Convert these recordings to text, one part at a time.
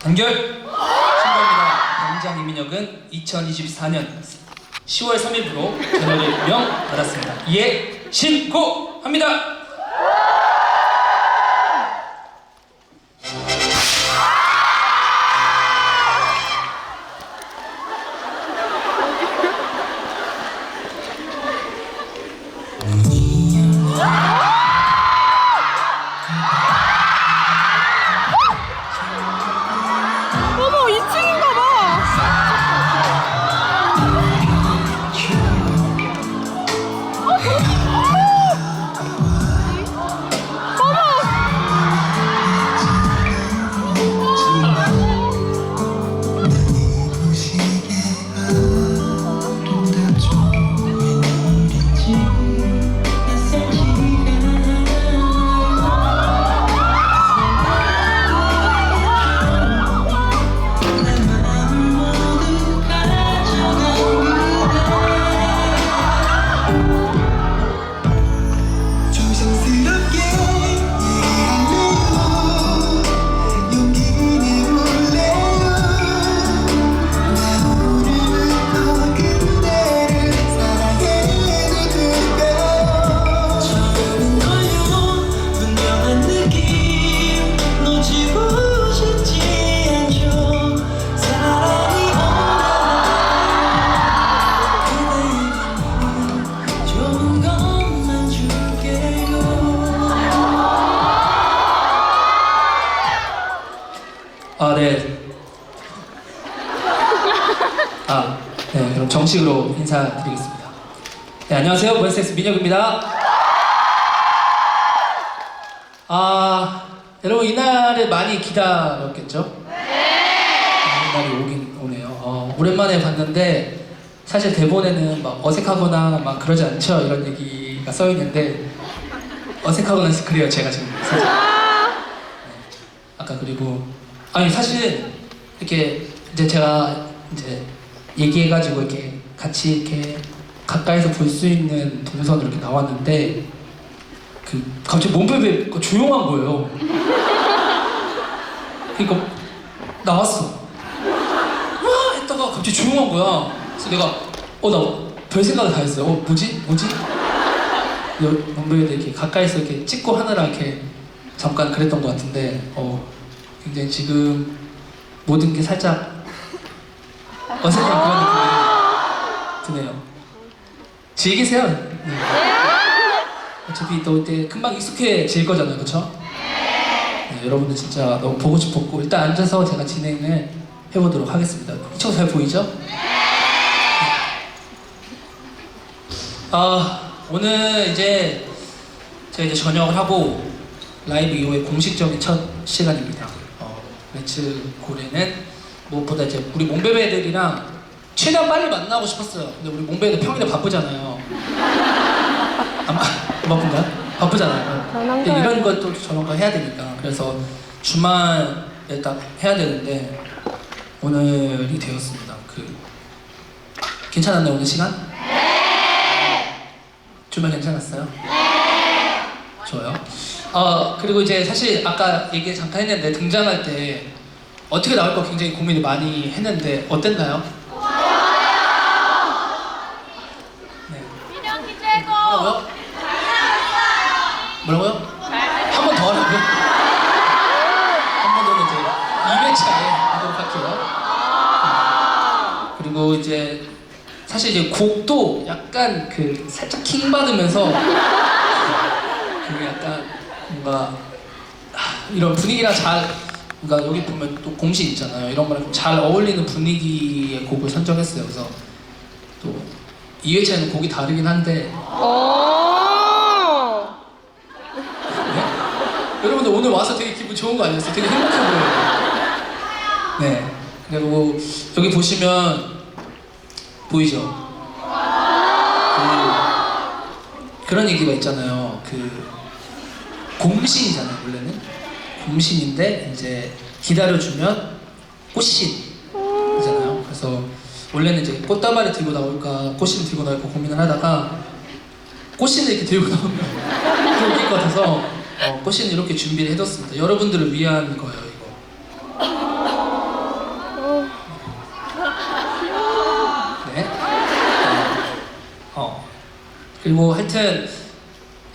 단결 신고입니다. 병장 이민혁은 2024년 10월 3일부로 전역을 명받았습니다. 이에 신고합니다. 어머, 2층인가 봐. 네, 그럼 정식으로 인사드리겠습니다. 네, 안녕하세요. 보이스엑스 민혁입니다. 여러분 이날을 많이 기다렸겠죠? 네. 이날이 오긴 오네요. 오랜만에 봤는데 사실 대본에는 막 어색하거나 막 그러지 않죠? 이런 얘기가 써 있는데 어색하거나 그래요. 제가 지금 살짝. 아까 그리고 아니 사실 이렇게 이제 제가 이제 얘기해가지고 이렇게 같이 이렇게 가까이서 볼 수 있는 동선으로 이렇게 나왔는데 그 갑자기 몸베베 조용한 거예요. 그러니까 나왔어. 와 했다가 갑자기 조용한 거야. 그래서 내가 나 별 생각을 다 했어요. 뭐지? 몸베베 이렇게 가까이서 이렇게 찍고 하느라 이렇게 잠깐 그랬던 것 같은데 굉장히 지금 모든 게 살짝 어색한 그런 느낌이 드네요. 즐기세요. 네. 어차피 또 이때 금방 익숙해질 거잖아요, 그렇죠? 네, 여러분들 진짜 너무 보고 싶었고 일단 앉아서 제가 진행을 해보도록 하겠습니다. 이쪽 잘 보이죠? 오늘 이제 제가 이제 전역을 하고 라이브 이후에 공식적인 첫 시간입니다. 매츠 고래는 무엇보다 이제 우리 몸베베들이랑 최대한 빨리 만나고 싶었어요. 근데 우리 몸베베들 평일에 바쁘잖아요. 안 바쁜가요? 바쁘잖아요. 근데 이런 것도 저런 거 해야 되니까 그래서 주말에 딱 해야 되는데 오늘이 되었습니다. 괜찮았나요 오늘 시간? 네. 주말 괜찮았어요? 네. 좋아요. 그리고 이제 사실 아까 얘기 잠깐 했는데 등장할 때 어떻게 나올 거 굉장히 고민을 많이 했는데 어땠나요? 네. 민혁이 최고. 뭐라고요? 한 번 더 하라고요? 한 번 더는 이제 2회차에 하도록 할게요. 그리고 이제 사실 이제 곡도 약간 살짝 킹 받으면서 약간 뭔가 이런 분위기랑 그러니까 여기 보면 또 공식 있잖아요. 이런 거랑 잘 어울리는 분위기의 곡을 선정했어요. 그래서 또 2회차에는 곡이 다르긴 한데 네? 여러분들 오늘 와서 되게 기분 좋은 거 아니었어요? 되게 행복해 보여요. 네. 그리고 여기 보시면 보이죠? 그런 얘기가 있잖아요. 공신이잖아요. 원래는 공신인데 이제 기다려주면 꽃신이잖아요. 그래서 원래는 이제 꽃다발을 들고 나올까 꽃신을 들고 나올까 고민을 하다가 꽃신을 이렇게 들고 나오면 좀 웃길 것 같아서 꽃신을 이렇게 준비를 해뒀습니다. 여러분들을 위한 거예요, 이거. 그리고 하여튼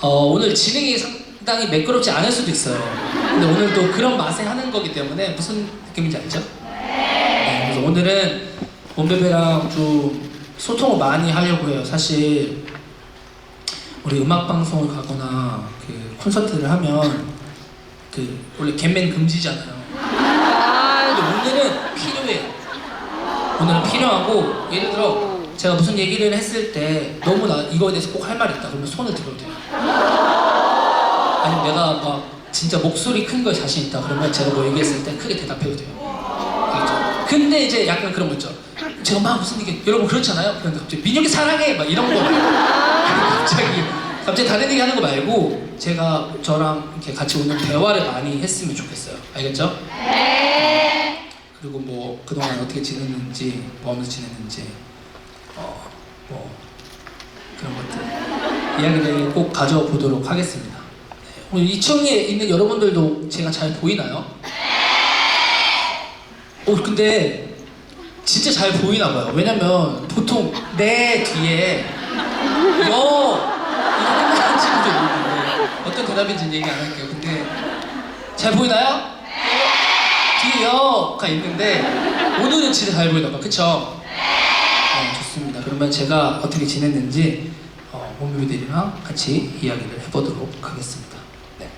오늘 진행이 상당히 매끄럽지 않을 수도 있어요. 근데 오늘 또 그런 맛에 하는 거기 때문에 무슨 느낌인지 알죠? 네, 그래서 오늘은 몸베베랑 좀 소통을 많이 하려고 해요. 사실 우리 음악 방송을 가거나 그 콘서트를 하면 그 원래 갬맨 금지잖아요. 근데 오늘은 필요해요. 오늘은 필요하고, 예를 들어 제가 무슨 얘기를 했을 때 너무 나 이거에 대해서 꼭 할 말이 있다 그러면 손을 들어도 돼요. 아니면 내가 막 진짜 목소리 큰 거 자신 있다 그러면 제가 뭐 얘기했을 때 크게 대답해도 돼요. 알겠죠? 근데 이제 약간 그런 거 있죠. 제가 막 무슨 얘기, 여러분 그렇잖아요? 그런데 갑자기 민혁이 사랑해! 막 이런 거 갑자기 다른 얘기 하는 거 말고 제가 저랑 이렇게 같이 오늘 대화를 많이 했으면 좋겠어요. 알겠죠? 네. 그리고 뭐 그동안 어떻게 지냈는지, 뭐 하면서 지냈는지 뭐 그런 것들 이야기를 꼭 가져보도록 하겠습니다. 네. 오늘 2층에 있는 여러분들도 제가 잘 보이나요? 근데 진짜 잘 보이나 봐요. 왜냐면 보통 내 뒤에 이런 친구도 있는데 어떤 대답인지는 얘기 안 할게요. 근데 잘 보이나요? 뒤에 여가 있는데 오늘은 진짜 잘 보이나 봐. 그쵸? 네, 좋습니다. 그러면 제가 어떻게 지냈는지 몸베베들이랑 같이 이야기를 해보도록 하겠습니다. 네.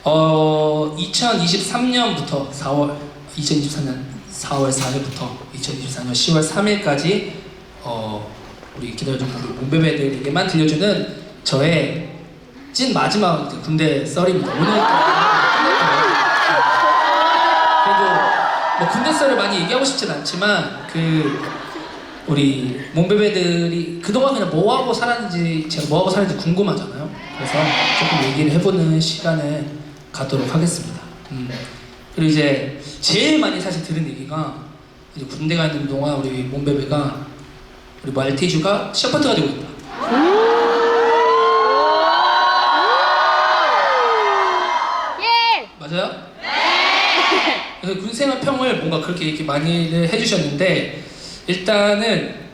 2023년부터 2024년 4월 4일부터 2024년 10월 3일까지 우리 기다려준 우리 몸베베들에게만 들려주는 저의 찐 마지막 군대 썰입니다. 오늘 그래도 뭐 군대 썰을 많이 얘기하고 싶진 않지만 우리 몸베베들이 그동안 그냥 뭐하고 살았는지 제가 뭐하고 살았는지 궁금하잖아요. 그래서 조금 얘기를 해보는 시간을 갖도록 하겠습니다. 그리고 이제 제일 많이 사실 들은 얘기가 이제 군대 가 있는 동안 우리 몸베베가 우리 말티즈가 셰퍼드가 되고 있다. 예! 맞아요? 네! 그래서 군생활 평을 뭔가 그렇게 이렇게 많이 해주셨는데 일단은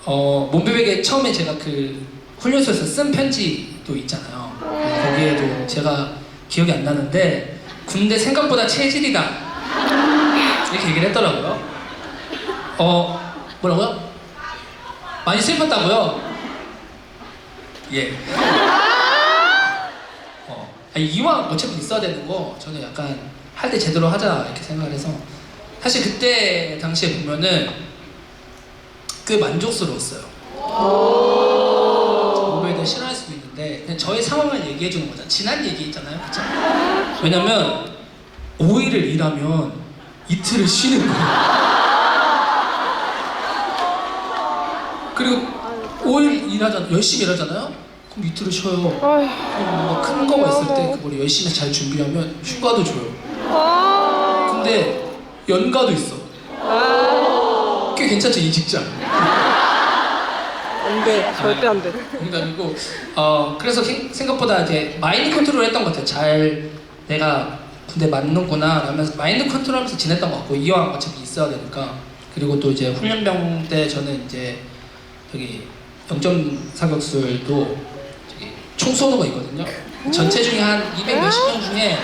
몸베베에게 처음에 제가 그 훈련소에서 쓴 편지도 있잖아요. 거기에도 제가 기억이 안 나는데 군대 생각보다 체질이다 이렇게 얘기를 했더라고요. 뭐라고요? 많이 슬펐다고요? 예. 이왕 어차피 있어야 되는 거 저는 약간 할 때 제대로 하자 이렇게 생각을 해서 사실 그때 당시에 보면은 꽤 만족스러웠어요. 몸베베들 싫어할 수도 있는데 그냥 저의 상황을 얘기해 주는 거잖아요. 지난 얘기 있잖아요, 그쵸? 왜냐면 5일을 일하면 이틀을 쉬는 거예요. 그리고 5일 일하잖아요. 열심히 일하잖아요? 그럼 이틀을 쉬어요. 그럼 뭔가 큰 거가 있을 때 그걸 열심히 잘 준비하면 휴가도 줘요. 근데 연가도 있어. 꽤 괜찮죠, 이 직장? 안 돼, 절대 안 돼. 그리고 그래서 생각보다 이제 마인드 컨트롤 했던 것 같아요. 잘 내가 군대 맞는구나 라면서 마인드 컨트롤하면서 지냈던 것 같고 이왕 어차피 있어야 되니까. 그리고 또 이제 훈련병 때 저는 이제 여기 0점 사격술도 총 쏘는 거 있거든요. 전체 중에 한 200 몇십 명 중에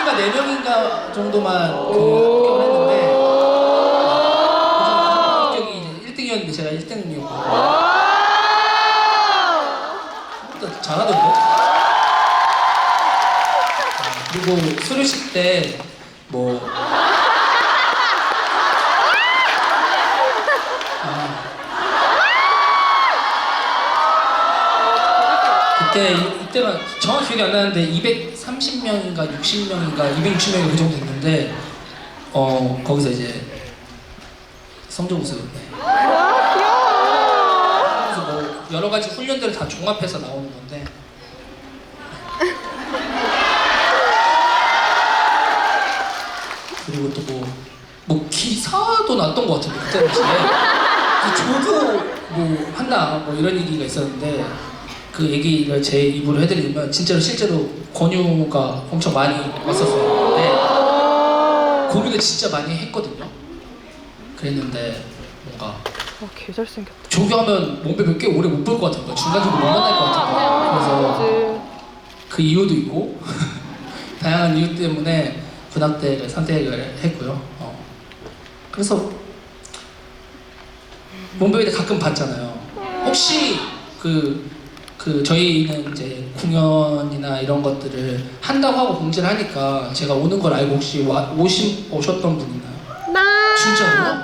3명인가 4명인가 정도만 합격을 했는데 합격이 이제 1등이었는데 제가 1등이었고 생각보다 잘하던데? 그리고 수료식 때 뭐 이때가 정확히 기억이 안 나는데 230명인가 60명인가 260명인가 그 정도 됐는데 거기서 이제 성적우수 그래서 뭐 여러 가지 훈련들을 다 종합해서 나오는 건데 그리고 또 뭐 기사도 났던 것 같은데 그때 당시에 조교 뭐 한다 뭐 이런 얘기가 있었는데 그 얘기를 제 입으로 해드리면 진짜로 실제로 권유가 엄청 많이 왔었어요. 근데 고민을 진짜 많이 했거든요. 그랬는데 뭔가 개 잘생겼다. 조교하면 몸베베 꽤 오래 못 볼 것 같은 거야. 중간중간 못 만날 것 같은 거야. 그래서 그치. 그 이유도 있고 다양한 이유 때문에 군악대를 선택을 했고요. 그래서 몸베베 가끔 봤잖아요. 혹시 저희는 이제 공연이나 이런 것들을 한다고 하고 공지를 하니까 제가 오는 걸 알고 혹시 오셨던 분 있나요? 나. 진짜로요?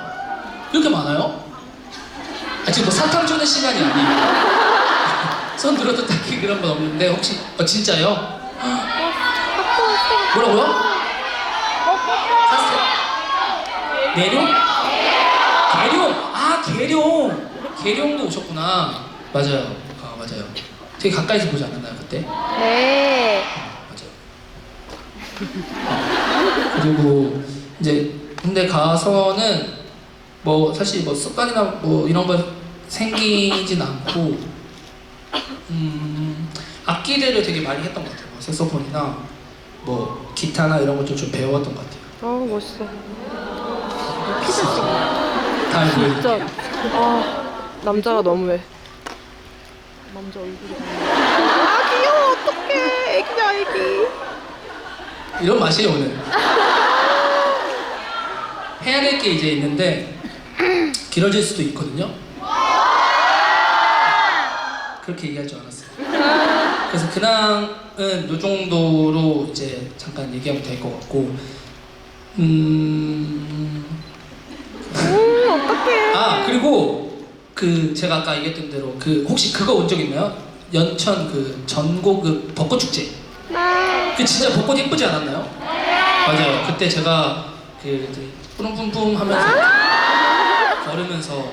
이렇게 많아요? 지금 뭐 사탕 주는 시간이 아니에요. 손 들어도 딱히 그런 건 없는데 혹시 진짜요? 뭐라고요? 샀어요? 내룡? 계룡! 아 계룡도 오셨구나. 맞아요. 맞아요. 되게 가까이서 보지 않았나요 그때? 네. 맞아요. 그리고 이제 군대 가서는 뭐 사실 뭐 습관이나 뭐 이런 거 생기진 않고 악기들을 되게 많이 했던 것 같아요. 뭐 색소폰이나 뭐 기타나 이런 것도 좀 배워왔던 것 같아요. 아 멋있어. 다음에 진짜. 보여드릴게요. 남자가 너무해. 남자 얼굴이. 아 귀여워 어떡해 애기야 애기. 이런 맛이에요 오늘. 해야 될 게 이제 있는데 길어질 수도 있거든요. 그렇게 얘기할 줄 알았어요. 그래서 근황은 이 정도로 이제 잠깐 얘기하면 될 것 같고 어떡해. 그리고 제가 아까 얘기했던 대로 혹시 그거 온 적 있나요? 연천 전곡 벚꽃 축제. 진짜 벚꽃 예쁘지 않았나요? 맞아요. 그때 제가 뿌름뿜뿜 하면서 걸으면서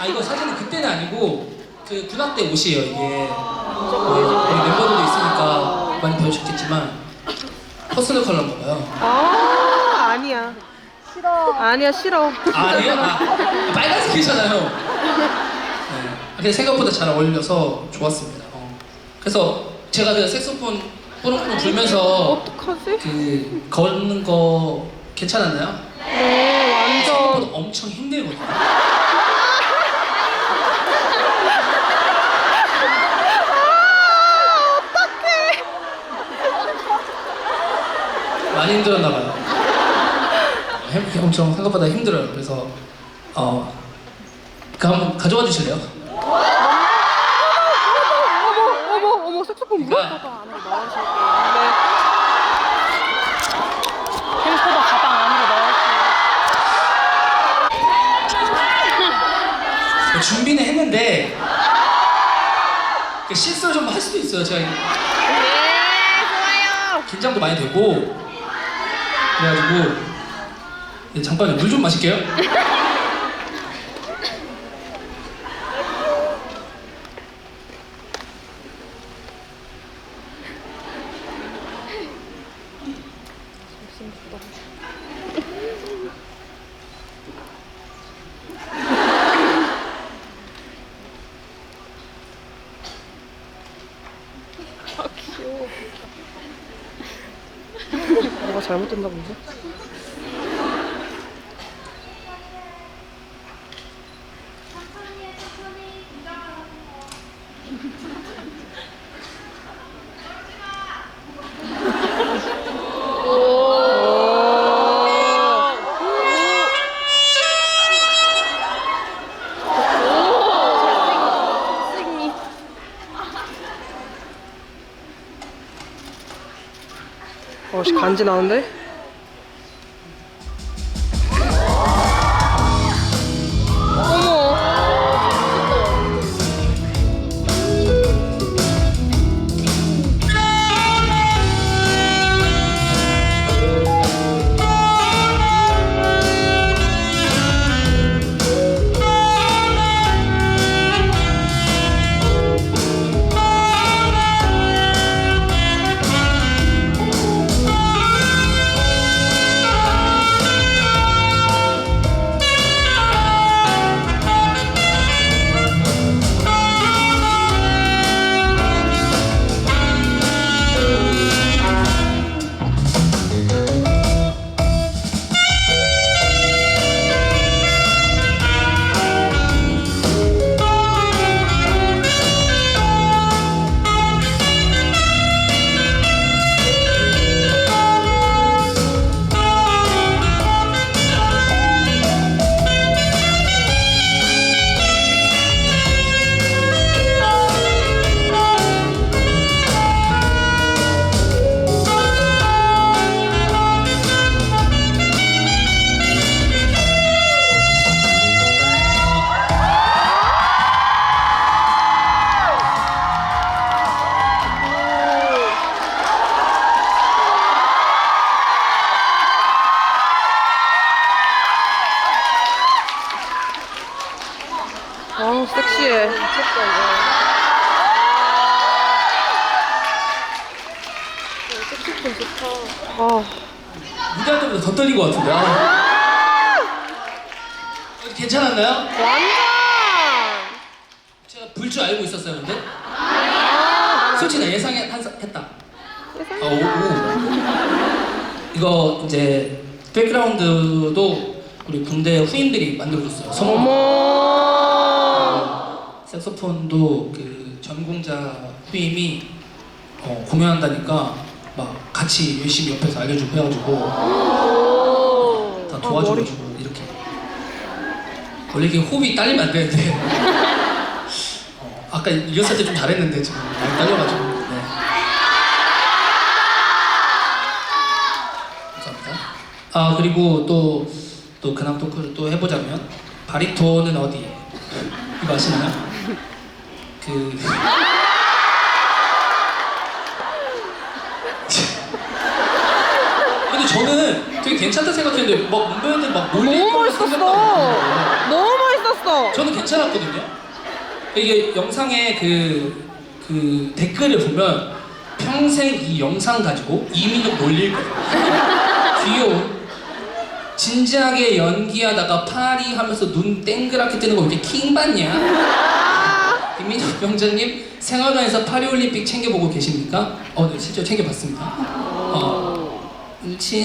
이거 사진은 그때는 아니고 군악대 옷이에요 이게. 우리 멤버들도 있으니까 많이 배우셨겠지만 퍼스널 컬러인가 봐요. 아니야. 싫어. 아니야 싫어. 아니요? 빨간색이잖아요. 네. 근데 생각보다 잘 어울려서 좋았습니다. 그래서 제가 색소폰 뿌릉뿌릉 불면서 어떡하지? 걷는 거 괜찮았나요? 네 완전. 생각보다 엄청 힘들거든요. 많이 힘들었나 봐요. 엄청 생각보다 힘들어요. 그래서 한번 가져와 주실래요? 어머 색소폰 그러니까 물어봐봐 안으로 넣어주실게요. 네. 캠코더 가방 안으로 넣어주세요. 준비는 했는데 실수를 좀 할 수도 있어요. 제가 긴장도 많이 되고 그래가지고 잠깐만요. 물 좀 마실게요. 귀여워. 뭐가 잘못됐나 본데? 간지 나는데? 어머. 아, 무대할 때보다 더 떨린 것 같은데. 아. 괜찮았나요? 완전! 제가 불 줄 알고 있었어요, 근데? 솔직히 나 예상했다. 아, 오. 이거 이제 백그라운드도 우리 군대 후임들이 만들어줬어요. 성우. 어머! 색소폰도 그 전공자 후임이 공연한다니까 막 같이 열심히 옆에서 알려주고 해가지고 다 도와줘가지고 이렇게 원래 이게 호흡이 딸리면 안 되는데 아까 리허설 때 좀 잘했는데 지금 많이 딸려가지고 네. 감사합니다. 아 그리고 또 근황 토크를 또 해보자면 바리톤은 어디에? 이거 아시나요? 근데 저는 되게 괜찮다 생각했는데 막 문배우들 막 몰릴 너무 거라고 멋있었어! 생각하고 너무 멋있었어! 저는 괜찮았거든요. 이게 영상에 그 댓글을 보면 평생 이 영상 가지고 이민혁 놀릴 거예요. 귀여운 진지하게 연기하다가 파리 하면서 눈 땡그랗게 뜨는 거 이렇게 킹 받냐? 이민혁 병장님 생활관에서 파리올림픽 챙겨보고 계십니까? 네, 실제로 챙겨봤습니다.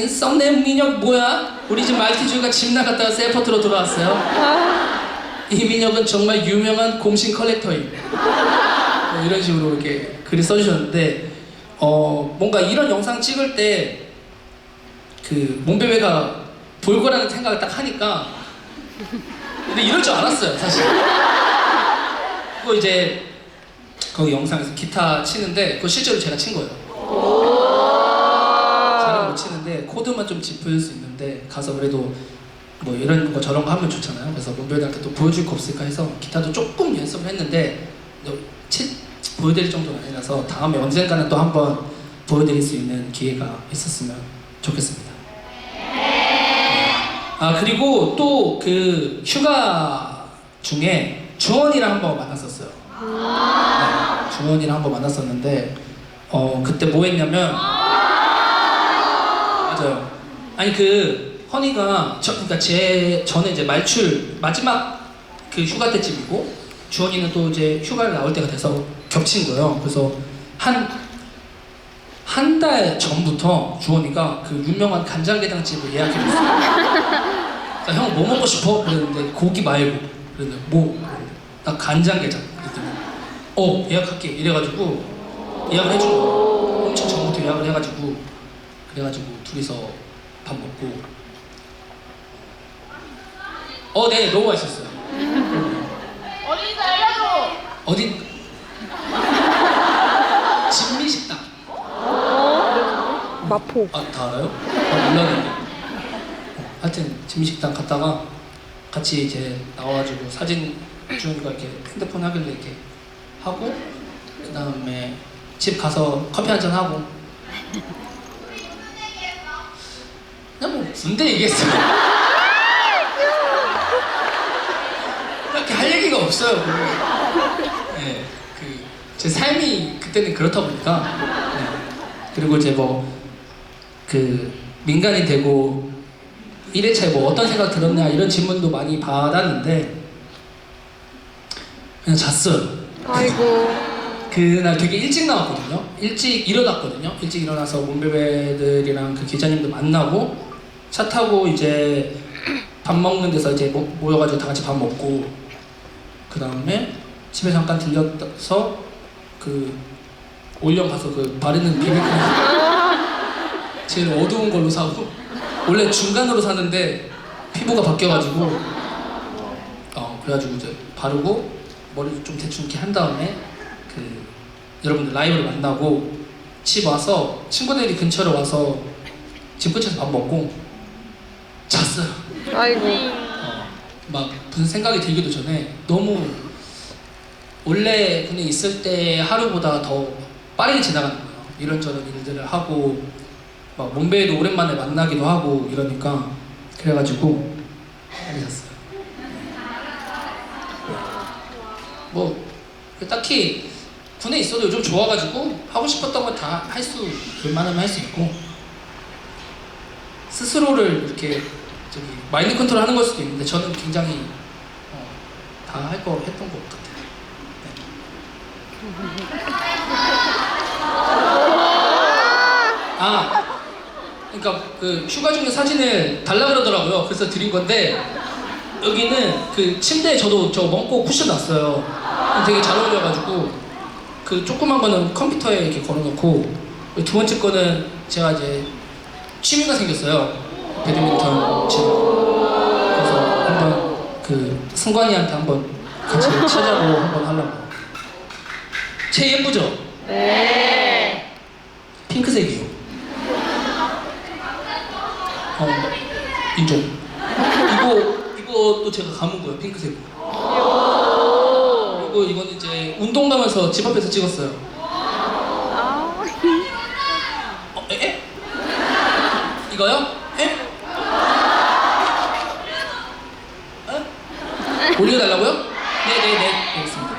썩내 민혁 뭐야? 우리 집 말티즈가 집 나갔다가 세포트로 돌아왔어요. 이민혁은 정말 유명한 공신 컬렉터임. 이런 식으로 이렇게 글을 써주셨는데 뭔가 이런 영상 찍을 때 그 몽베베가 볼 거라는 생각을 딱 하니까 근데 이럴 줄 알았어요 사실. 그거 이제 그 영상에서 기타 치는데 그거 실제로 제가 친 거예요. 잘은 못 치는데 코드만 좀 짚을 수 있는데 가서 그래도 뭐 이런 거 저런 거 하면 좋잖아요. 그래서 몽베베한테 또 보여줄 거 없을까 해서 기타도 조금 연습을 했는데 보여드릴 정도는 아니라서 다음에 언젠가는 또 한번 보여드릴 수 있는 기회가 있었으면 좋겠습니다. 아 그리고 또 그 휴가 중에 주원이랑 한번 만났었어요. 네, 주원이랑 한번 만났었는데 그때 뭐 했냐면 맞아요. 아니 그 허니가 그러니까 저는 이제 말출 마지막 그 휴가 때쯤이고 주원이는 또 이제 휴가를 나올 때가 돼서 겹친 거예요. 그래서 한 달 전부터 주원이가 그 유명한 간장게장집을 예약해줬어요. 그러니까 형 뭐 먹고 싶어? 그랬는데 고기 말고 그랬는데 뭐? 나 간장게장. 그랬더니 예약할게 이래가지고 예약을 해준 거예요. 엄청 전부터 예약을 해가지고 그래가지고 둘이서 밥 먹고 네 너무 맛있었어요. 어디서 알려줘! 어디? 진미식당. 마포. 다 알아요? 몰랐는데. 하여튼 진미식당 갔다가 같이 이제 나와가지고 사진 주니까 이렇게 핸드폰 하길래 이렇게 하고 그 다음에 집 가서 커피 한잔 하고 그냥 뭐 군대 얘기했어요. 그렇게 할 얘기가 없어요. 네, 제 삶이 그때는 그렇다 보니까 네. 그리고 이제 뭐 그 민간이 되고 1회차에 뭐 어떤 생각 들었냐 이런 질문도 많이 받았는데 그냥 잤어요. 아이고. 그날 되게 일찍 나왔거든요. 일찍 일어났거든요. 일찍 일어나서 몽베베들이랑 그 기자님도 만나고 차 타고 이제 밥 먹는 데서 이제 모여가지고 다 같이 밥 먹고 그 다음에 집에 잠깐 들려서 그 올영 가서 그 바르는 비비크림 제일 어두운 걸로 사고 원래 중간으로 사는데 피부가 바뀌어가지고 그래가지고 이제 바르고 머리 좀 대충 이렇게 한 다음에 그 여러분들 라이브를 만나고 집 와서 친구들이 근처로 와서 집 근처에서 밥 먹고 잤어요. 아이고. 막 무슨 생각이 들기도 전에 너무 원래 군에 있을 때 하루보다 더 빠르게 지나가는 거예요. 이런저런 일들을 하고 막 몽베이도 오랜만에 만나기도 하고 이러니까 그래가지고 빨리 잤어요. 뭐 딱히 군에 있어도 요즘 좋아가지고 하고 싶었던 거 다 할 수 웬만하면 할 수 있고 스스로를 이렇게 저기 마인드 컨트롤 하는 걸 수도 있는데 저는 굉장히 다 할 거 했던 것 같아요. 아, 그러니까 그 휴가 중에 사진을 달라 그러더라고요. 그래서 드린 건데 여기는 그 침대에 저도 저 멍고 쿠션 놨어요. 되게 잘 어울려가지고 그 조그만 거는 컴퓨터에 이렇게 걸어놓고 두 번째 거는 제가 이제 취미가 생겼어요. 배드민턴 치고. 그래서 한번 그 승관이한테 한번 같이 찾아보고 한번 하려고. 제 예쁘죠? 네. 핑크색이요. 인정. 이것도 제가 감은 거예요, 핑크색으로. 그리고 이건 이제 운동 가면서 집 앞에서 찍었어요. 에? 이거요? 에? 에? 올려달라고요? 네네네, 알겠습니다.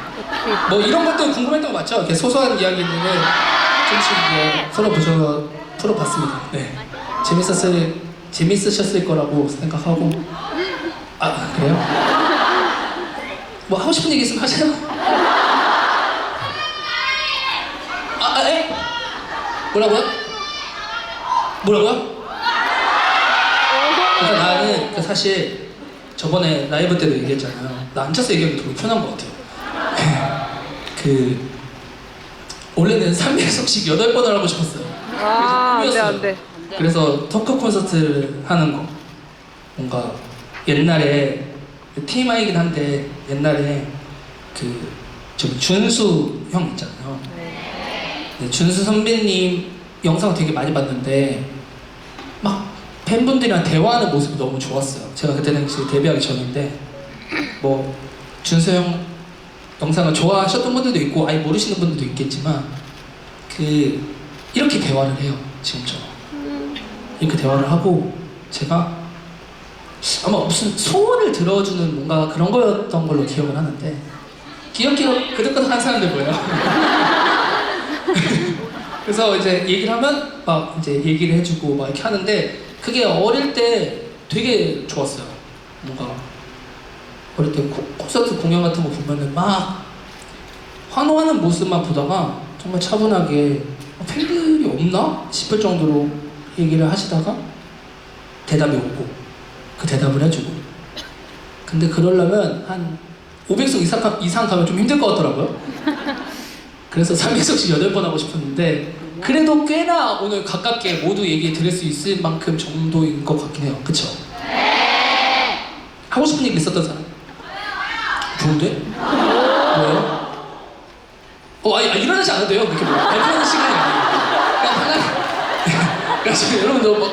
뭐 이런 것도 궁금했던 거 맞죠? 이렇게 소소한 이야기들을 조금씩 풀어봤습니다. 네. 재밌으셨을 거라고 생각하고. 아, 그래요? 뭐 하고 싶은 얘기 있으면 하세요. 에? 뭐라고요? 뭐라고요? 그러니까 나는 그 사실 저번에 라이브 때도 얘기했잖아요. 나 앉아서 얘기하기 되게 편한 것 같아요. 원래는 300석씩 8번을 하고 싶었어요. 안 돼. 그래서 토크 콘서트를 하는 거. 뭔가 옛날에 TMI이긴 한데 옛날에 저기 준수 형 있잖아요. 네, 준수 선배님 영상 되게 많이 봤는데 막 팬분들이랑 대화하는 모습이 너무 좋았어요. 제가 그때는 지금 데뷔하기 전인데 뭐 준수 형 영상을 좋아하셨던 분들도 있고 아예 모르시는 분들도 있겠지만 이렇게 대화를 해요. 지금처럼 이렇게 대화를 하고 제가 아마 무슨 소원을 들어주는 뭔가 그런 거였던 걸로 기억을 하는데 기억기억 그득그득 한 사람들 뭐예요? 그래서 이제 얘기를 하면 막 이제 얘기를 해주고 막 이렇게 하는데 그게 어릴 때 되게 좋았어요. 뭔가 어릴 때 콘서트 공연 같은 거 보면은 막 환호하는 모습만 보다가 정말 차분하게 팬들이 없나 싶을 정도로 얘기를 하시다가 대답이 오고 그 대답을 해주고. 근데 그러려면 한 500석 이상 가면 좀 힘들 것 같더라고요. 그래서 300석씩 8번 하고 싶었는데 그래도 꽤나 오늘 가깝게 모두 얘기 드릴 수 있을 만큼 정도인 것 같긴 해요. 그쵸? 하고 싶은 얘기 있었던 사람? 좋은데? 뭐예요? 일어나지 않아도 돼요. 그렇게 뭐 발표하는 시간이 아니에요. 그냥 편하게. 그러니까 지금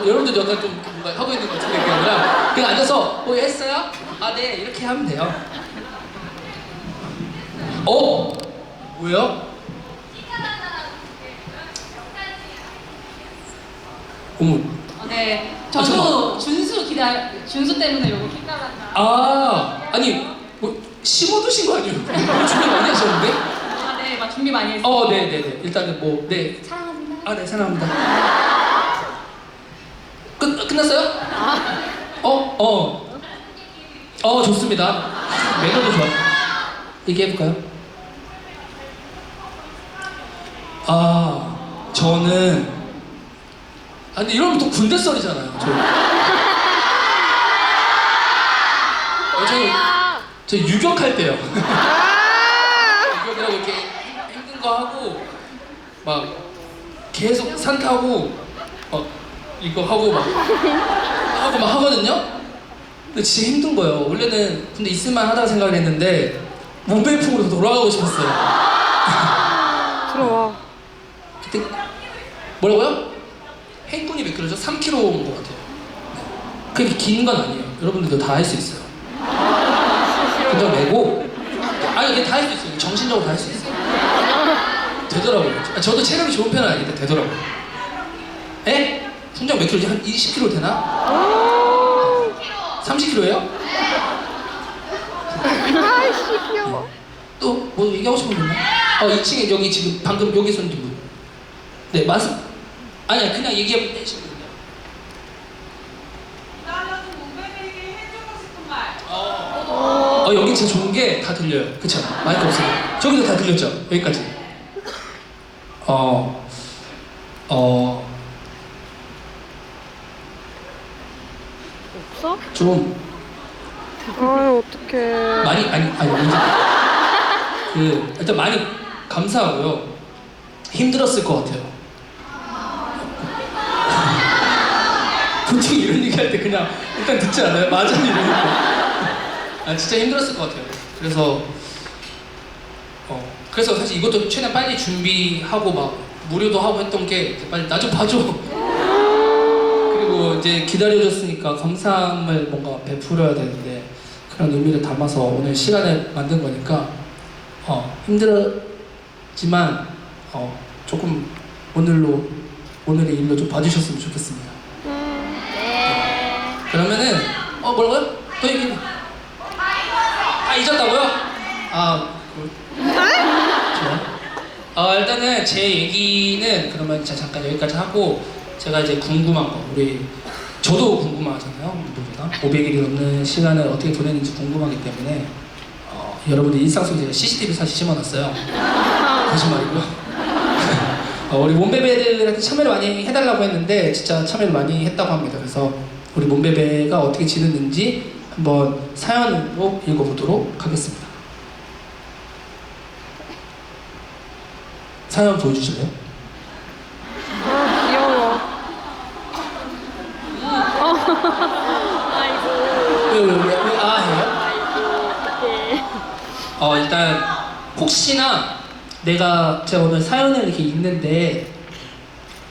여러분들 약간 좀 뭔가 하고 있는 것 같은데 그게 아니라 그냥 앉아서 뭐 했어요? 아, 네. 이렇게 하면 돼요. 뭐예요? 어머. 네. 잠깐만. 저도 준수 때문에 요거 킥나간다. 아니 뭐 심어두신 거 아니에요? 준비 많이 하셨는데? 네. 막 준비 많이 했어요. 네네네. 일단은 뭐 네. 사랑합니다. 네, 사랑합니다. 끝났어요? 좋습니다. 매너도 좋아. 얘기해볼까요? 저는 근데 이러면 또 군대 썰이잖아요. 저 유격할 때요. 유격이라고 이렇게 힘든 거 하고 막 계속 산 타고 이거 하고 막 하거든요. 근데 진짜 힘든 거예요. 원래는 근데 있을만 하다고 생각을 했는데 몸베이프로 돌아가고 싶었어요. 들어와. 그때 뭐라고요? 행군이 몇 킬로죠? 3kg 온 것 같아요. 그게 긴 건 아니에요. 여러분들도 다 할 수 있어요. 그거 메고 이게 다 할 수 있어요. 정신적으로 다 할 수 있어요. 되더라고요. 저도 체력이 좋은 편은 아닌데 되더라고요. 에? 훈장 몇 킬로지? 한 20kg 되나? 30kg예요? 아이씨 귀여워. 또 뭐 얘기하고 싶은 분 있나? 2층에 여기 지금 방금 여기 손 분. 네, 맞습니다. 아니야, 그냥 얘기해보면 되시거든요. 여기 진짜 좋은 게 다 들려요. 그쵸? 마이크 없어요. 저기도 다 들렸죠? 여기까지. 없어? 좀 아, 어떡해. 많이 먼저 일단 많이 감사하고요. 힘들었을 것 같아요. 보통 이런 얘기 할 때 그냥 일단 듣지 않아요? 맞아 이러니까. 진짜 힘들었을 것 같아요. 그래서 사실 이것도 최대한 빨리 준비하고 막 무료도 하고 했던 게 빨리 나 좀 봐줘. 그리고 이제 기다려줬으니까 감사함을 뭔가 베풀어야 되는데 그런 의미를 담아서 오늘 시간을 만든 거니까 힘들었지만 조금 오늘의 일로 좀 봐주셨으면 좋겠습니다. 그러면은 뭐라고요? 더 얘기해. 잊었다고요? 좋아. 일단은 제 얘기는 그러면 잠깐 여기까지 하고 제가 이제 궁금한 거 저도 궁금하잖아요. 누구나 500일이 넘는 시간을 어떻게 보냈는지 궁금하기 때문에 여러분들 일상 속에 제가 CCTV 사실 심어놨어요. 거짓말이고요. 우리 몸베베들한테 참여를 많이 해달라고 했는데 진짜 참여를 많이 했다고 합니다. 그래서 우리 몸베베가 어떻게 지냈는지 한번 사연으로 읽어보도록 하겠습니다. 사연 보여주실래요? 귀여워. 왜 해요? 어떡해. 일단 혹시나 제가 오늘 사연을 이렇게 읽는데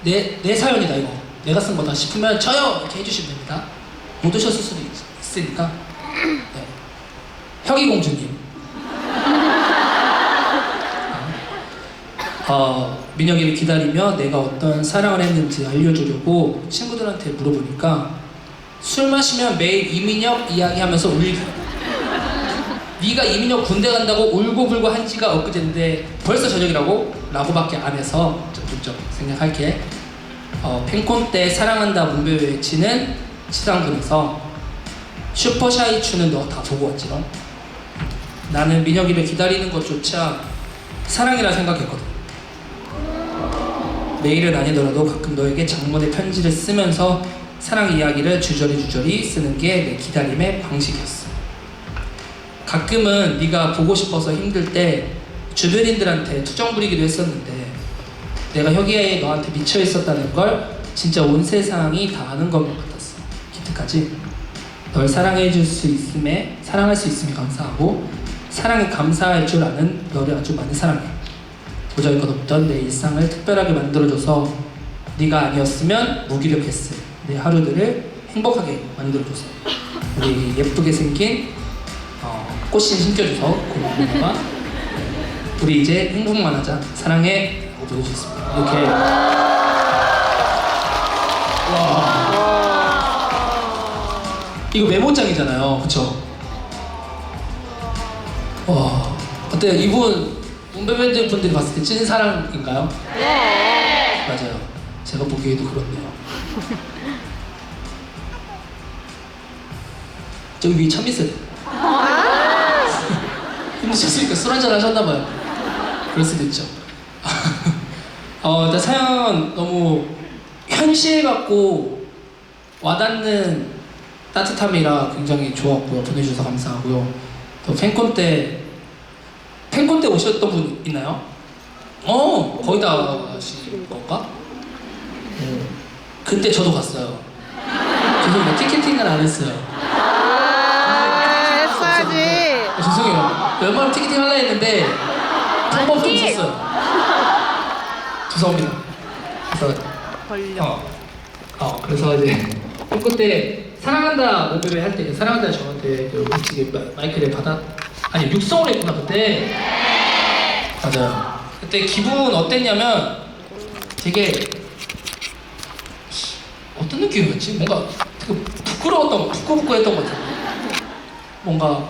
내 사연이다 이거 내가 쓴 거다 싶으면 저요 이렇게 해주시면 됩니다. 못 오셨을 수도 있으니까. 네. 혁이공주님. 민혁이를 기다리며 내가 어떤 사랑을 했는지 알려주려고 친구들한테 물어보니까 술 마시면 매일 이민혁 이야기하면서 울기. 네가 이민혁 군대 간다고 울고불고 한 지가 엊그제인데 벌써 저녁이라고? 라고밖에 안 해서 좀 생각할게. 팬콘 때 사랑한다 문배 외치는 치상분에서 슈퍼샤이 추는 너 다 보고 왔지롱. 나는 민혁이를 기다리는 것조차 사랑이라 생각했거든. 매일은 아니더라도 가끔 너에게 장문의 편지를 쓰면서 사랑 이야기를 주저리 쓰는 게 내 기다림의 방식이었어. 가끔은 네가 보고 싶어서 힘들 때 주변인들한테 투정 부리기도 했었는데 내가 혁이에 너한테 미쳐 있었다는 걸 진짜 온 세상이 다 아는 것만 같았어. 기특하지? 널 사랑할 수 있음에 감사하고 사랑에 감사할 줄 아는 너를 아주 많이 사랑해. 보잘것없던 내 일상을 특별하게 만들어줘서 네가 아니었으면 무기력했을 내 하루들을 행복하게 만들어줘서 우리 예쁘게 생긴 꽃신 신겨줘서 고마워. 우리 이제 행복만 하자. 사랑해. 라고 보내주셨습니다. 이렇게. 와. 이거 메모장이잖아요. 그쵸? 와. 어때요? 이분 문배밴드 분들이 봤을 때 찐 사랑인가요? 네. 맞아요. 제가 보기에도 그렇네요. 저기 위에 참이슬. 힘드셨으니까 술 한잔 하셨나봐요. 그럴 수도 있죠. 일단 사연 너무 현실 같고 와닿는 따뜻함이라 굉장히 좋았고요. 보내주셔서 감사하고요. 또 팬콘 때 오셨던 분 있나요? 거의 다 가신 건가? 그때 저도 갔어요. 죄송해요. 티켓팅은 안 했어요. 했어야지. 죄송해요. 웬만하면 티켓팅 하려 했는데 방법 좀 있었어요. 죄송합니다. 그래서 이제 그때 사랑한다 모델을 할 때 사랑한다 저한테 솔직히 마이크를 육성을 했구나 그때. 맞아요. 그때 기분 어땠냐면 되게 어떤 느낌이었지? 뭔가 되게 부끄부끄했던 것 같아요. 뭔가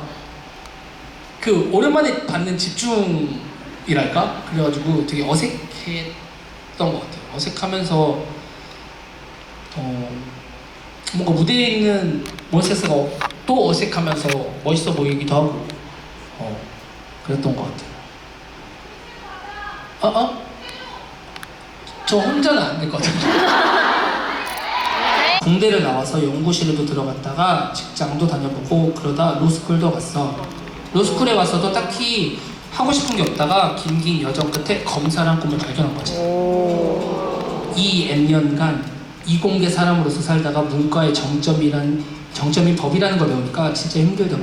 그 오랜만에 받는 집중이랄까? 그래가지고 되게 어색했던 것 같아요. 어색하면서 뭔가 무대에 있는 몬스터가 또 어색하면서 멋있어 보이기도 하고 그랬던 것 같아요. 저 혼자는 안 될 것 같아요. 공대를 나와서 연구실에도 들어갔다가 직장도 다녀보고 그러다 로스쿨도 갔어. 로스쿨에 와서도 딱히 하고 싶은 게 없다가 긴긴 여정 끝에 검사란 꿈을 발견한 거지. 이 N년간 이공계 사람으로서 살다가 문과의 정점이 법이라는 걸 배우니까 진짜 힘들더라.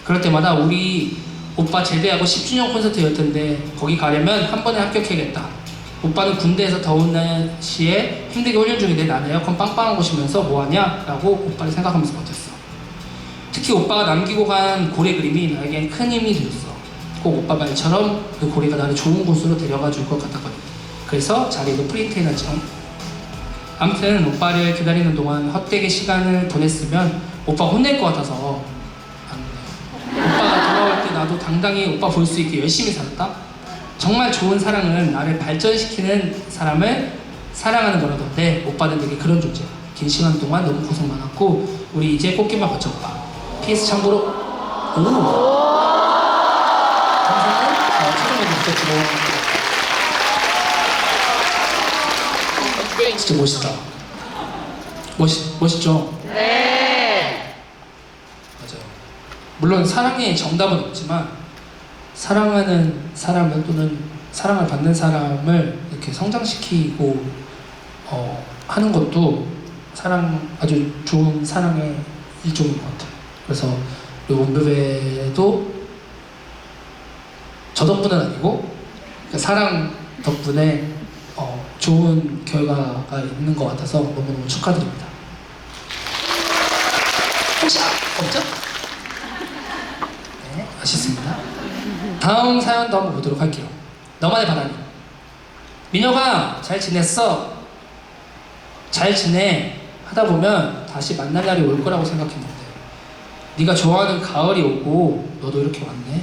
그럴 때마다 우리 오빠 제대하고 10주년 콘서트였던데 거기 가려면 한 번에 합격해야겠다. 오빠는 군대에서 더운 날씨에 힘들게 훈련 중인데 나는 에어컨 빵빵한 곳이면서 뭐하냐? 라고 오빠를 생각하면서 버텼어. 특히 오빠가 남기고 간 고래 그림이 나에겐 큰 힘이 되었어. 꼭 오빠 말처럼 그 고래가 나를 좋은 곳으로 데려가 줄 것 같았거든. 그래서 자리에도 프린트해놨죠. 아무튼 오빠를 기다리는 동안 헛되게 시간을 보냈으면 오빠 혼낼 것 같아서 안 그래요. 오빠가 돌아올 때 나도 당당히 오빠 볼 수 있게 열심히 살았다. 정말 좋은 사랑은 나를 발전시키는 사람을 사랑하는 거라던데 오빠는 내게 그런 존재야. 긴 시간 동안 너무 고생 많았고 우리 이제 꽃길만 걷혀봐. PS 참고로 감사합니다. 촬영해도 부탁드려요. 진짜 멋있다. 멋있죠? 네. 맞아요. 물론 사랑의 정답은 없지만 사랑하는 사람은 또는 사랑을 받는 사람을 이렇게 성장시키고 하는 것도 아주 좋은 사랑의 일종인 것 같아요. 그래서 우리 원베베도 저 덕분은 아니고 사랑 덕분에 좋은 결과가 있는 것 같아서 너무너무 축하드립니다. 혹시 없죠? 네, 아쉽습니다. 다음 사연도 한번 보도록 할게요. 너만의 바람이. 민혁아, 잘 지냈어? 잘 지내? 하다 보면 다시 만날 날이 올 거라고 생각했는데 네가 좋아하는 가을이 오고 너도 이렇게 왔네.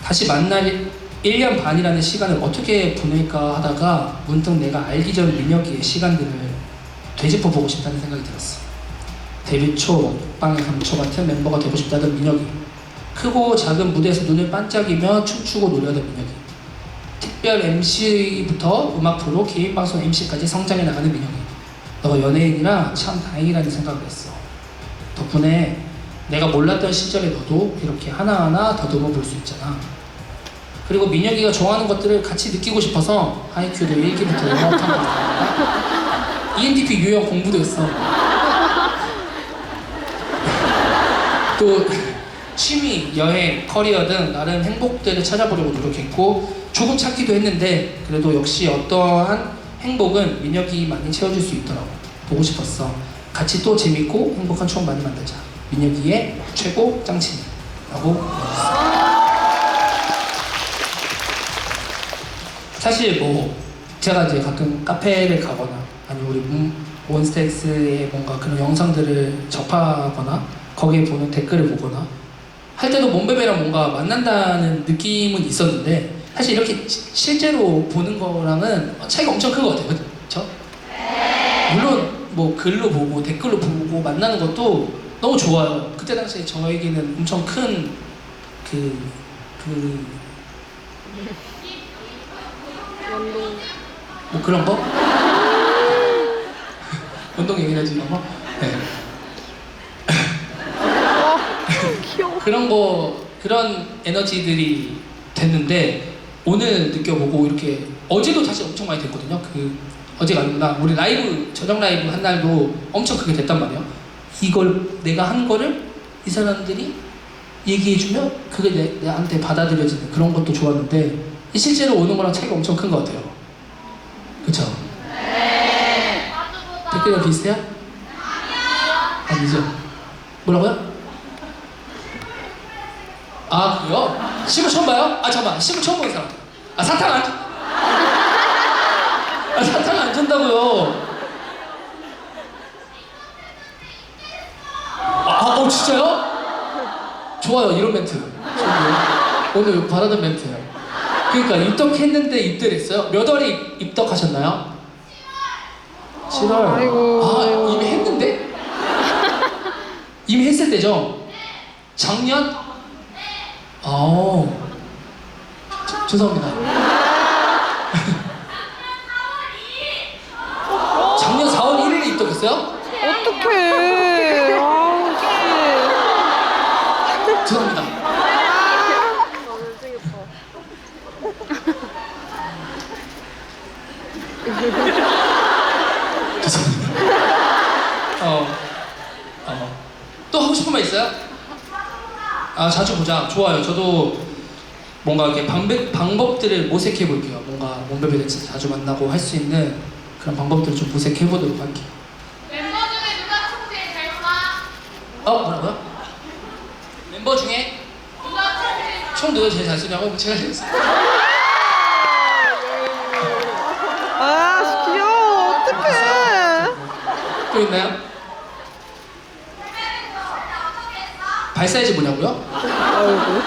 다시 만날 1년 반이라는 시간을 어떻게 보낼까 하다가 문득 내가 알기 전 민혁이의 시간들을 되짚어보고 싶다는 생각이 들었어. 데뷔 초, 먹방의 감초 같은 멤버가 되고 싶다던 민혁이. 크고 작은 무대에서 눈을 반짝이며 춤추고 노래하던 민혁이. 특별 MC부터 음악 프로, 개인 방송 MC까지 성장해 나가는 민혁이. 너가 연예인이라 참 다행이라는 생각을 했어. 덕분에 내가 몰랐던 시절에 너도 이렇게 하나하나 더듬어 볼 수 있잖아. 그리고 민혁이가 좋아하는 것들을 같이 느끼고 싶어서 하이큐도 1기부터 영업한 ENTP 유형 공부도 했어. 또 취미, 여행, 커리어 등 나름 행복들을 찾아보려고 노력했고 조금 찾기도 했는데 그래도 역시 어떠한 행복은 민혁이만이 채워줄 수 있더라고. 보고 싶었어. 같이 또 재밌고 행복한 추억 많이 만들자. 민혁이의 최고 짱친이라고 말했어. 사실 뭐 제가 이제 가끔 카페를 가거나 아니면 우리 몬스타엑스의 뭔가 그런 영상들을 접하거나 거기에 보는 댓글을 보거나 할 때도 몬베베랑 뭔가 만난다는 느낌은 있었는데 사실 이렇게 실제로 보는 거랑은 차이가 엄청 큰 것 같아요. 그렇죠? 물론 뭐 글로 보고 댓글로 보고 만나는 것도 너무 좋아요. 그때 당시에 저에게는 엄청 큰 뭐 그런 거? 운동 얘기하지 이런 거? 네. 그런 에너지들이 됐는데 오늘 느껴보고 이렇게 어제도 사실 엄청 많이 됐거든요. 어제가 아니구나. 우리 라이브 저녁 라이브 한 날도 엄청 크게 됐단 말이에요. 이걸 내가 한 거를 이 사람들이 얘기해주면 그게 나한테 받아들여지는 그런 것도 좋았는데 실제로 오는 거랑 차이가 엄청 큰 것 같아요. 그쵸? 네. 댓글이랑 비슷해요? 아니죠? 뭐라고요? 아 그래요? 심을 처음 봐요? 아 잠깐만 심을 처음 보는 사람. 아 사탕 안 사탕 안 준다고요? 진짜요? 좋아요 이런 멘트. 오늘 바라던 멘트예요. 그러니까 입덕했는데 입대했어요? 몇 월에 입덕하셨나요? 7월. 아이고. 아 이미 했는데? 이미 했을 때죠? 작년? 죄송합니다. 작년 4월 1일에 입덕했어요? 어떡해. 아우, 씨. 죄송합니다. 죄송합니다. 또 하고 싶은 말 있어요? 자주 보자. 좋아요. 저도 뭔가 이렇게 방법들을 모색해 볼게요. 뭔가 몸베베들 진짜 자주 만나고 할 수 있는 그런 방법들을 좀 모색해 보도록 할게요. 멤버 중에 누가 총 제일 잘 쏴? 뭐라고요? 멤버 중에 누가 총 제일 잘 총 누가 제일 잘 쓰냐고? 제가 제일 잘 아, 귀여워. 어떡해. 또 있나요? 발 사이즈 뭐냐고요? 아이고.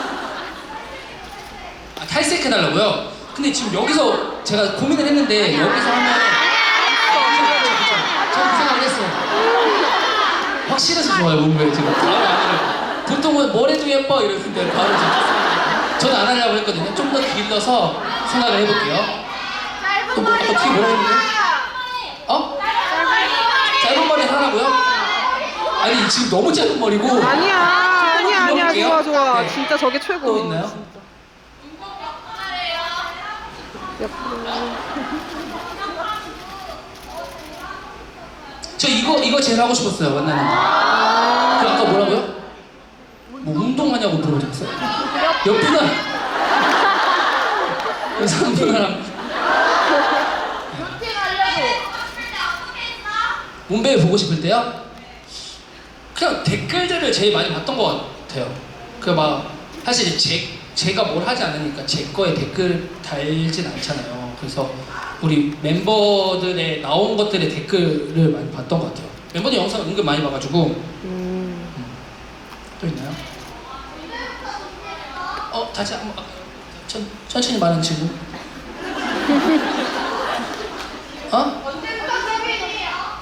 탈색해달라고요? 근데 지금 여기서 제가 고민을 했는데 여기서 하면 저는 그 생각을 했어요. 확실해서 좋아요. 몸매 지금 바로 안 보통은 뭘 해도 예뻐 이러는데 바로 저는 안 하려고 했거든요. 좀 더 길러서 생각을 해볼게요. 또 뒤에 뭐라 했는데? 짧은 머리 하라고요? 아니 지금 너무 짧은 머리고. 아니야. 길러볼게요. 좋아. 네. 진짜 저게 최고. 또 있나요? 저 이거 제일 하고 싶었어요. 만나는 거. 그 아까 뭐라고요? 뭐 운동하냐고 물어보셨어요? 옆분은 여성분이랑 몸베이 보고 싶을 때요? 그냥 댓글들을 제일 많이 봤던 것 같아요. 그 막 사실 제가 뭘 하지 않으니까 제 거에 댓글 달진 않잖아요. 그래서 우리 멤버들의 나온 것들의 댓글을 많이 봤던 것 같아요. 멤버들 영상 은근 많이 봐가지고. 또 있나요? 다시 한번 천천히 말하는 친구.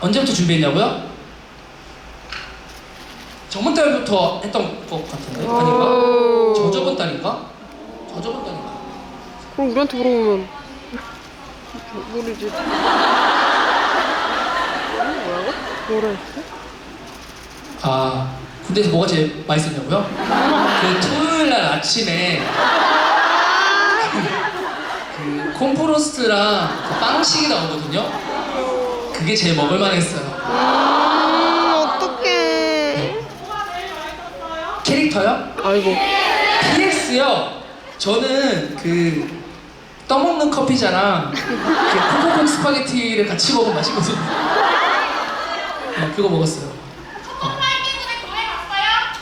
언제부터 준비했냐고요? 저번 달부터 했던 것 같은데 아닌가? 저번 달인가? 그럼 우리한테 물어보면 모르지. 뭐라 했어? 군대에서 뭐가 제일 맛있었냐고요? 그 토요일 날 아침에 그 콤프로스트랑 그 빵식이 나오거든요. 그게 제일 먹을만 했어요. 어떡해. 캐릭터요? 아이고. PX요? 저는 그 떠먹는 커피자랑 그 코코콘 스파게티를 같이 먹으면 맛있거든요. 그거 먹었어요.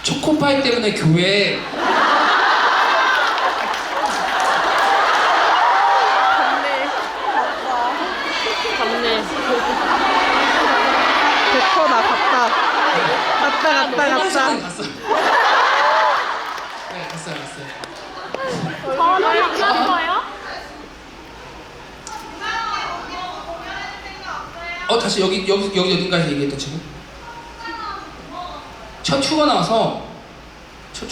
초코파이 때문에 교회 갔네. 백퍼 나 갔다. 갔다. 갔어요. 네, 갔어요. 저는 만나는 거예요? 다시 여기 어딘가에서 얘기했던 친구? 첫 휴가 나와서 저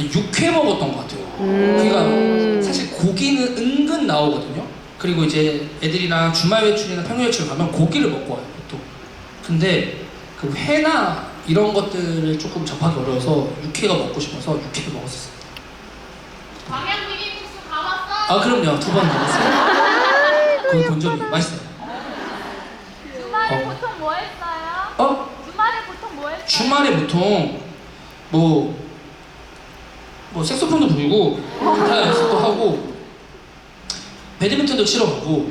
6회 먹었던 것 같아요. 그러니까 사실 고기는 은근 나오거든요. 그리고 이제 애들이랑 주말 외출이나 평일 외출 가면 고기를 먹고 와요, 보통. 근데 그 회나 이런 것들을 조금 접하기 어려워서 육회가 먹고 싶어서 육회를 먹었었어요. 광양 비빔국수 가봤어? 그럼요. 2번 먹었어요. 거기 본 적이 맛있어요. 주말에 보통 뭐 했어요? 주말에 보통 뭐 했어요? 주말에 보통 뭐 색소폰도 불고 기타 연습도 하고 배드민턴도 치러 가고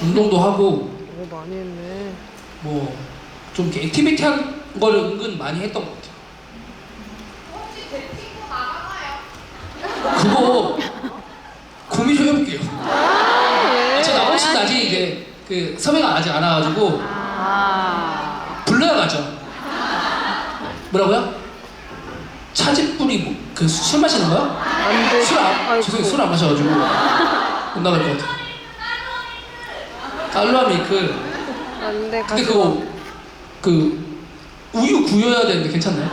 운동도 하고 많이 했네. 뭐 좀 이렇게 액티비티한 거를 은근 많이 했던 것 같아요. 혹시 제 친구 나가나요? 그거 고민 좀 해볼게요. 저 나오고 싶은데 아직 이제 그 섭외가 아직 안 와가지고 불러야 가죠. 뭐라고요? 차집뿌리 그 술 마시는 거야? 안 돼. 죄송해요. 술 안 마셔가지고 못 나갈 것 같아요. 달로아 밀크. 안 돼. 근데 그거 그 우유 구워야 되는데 괜찮나요?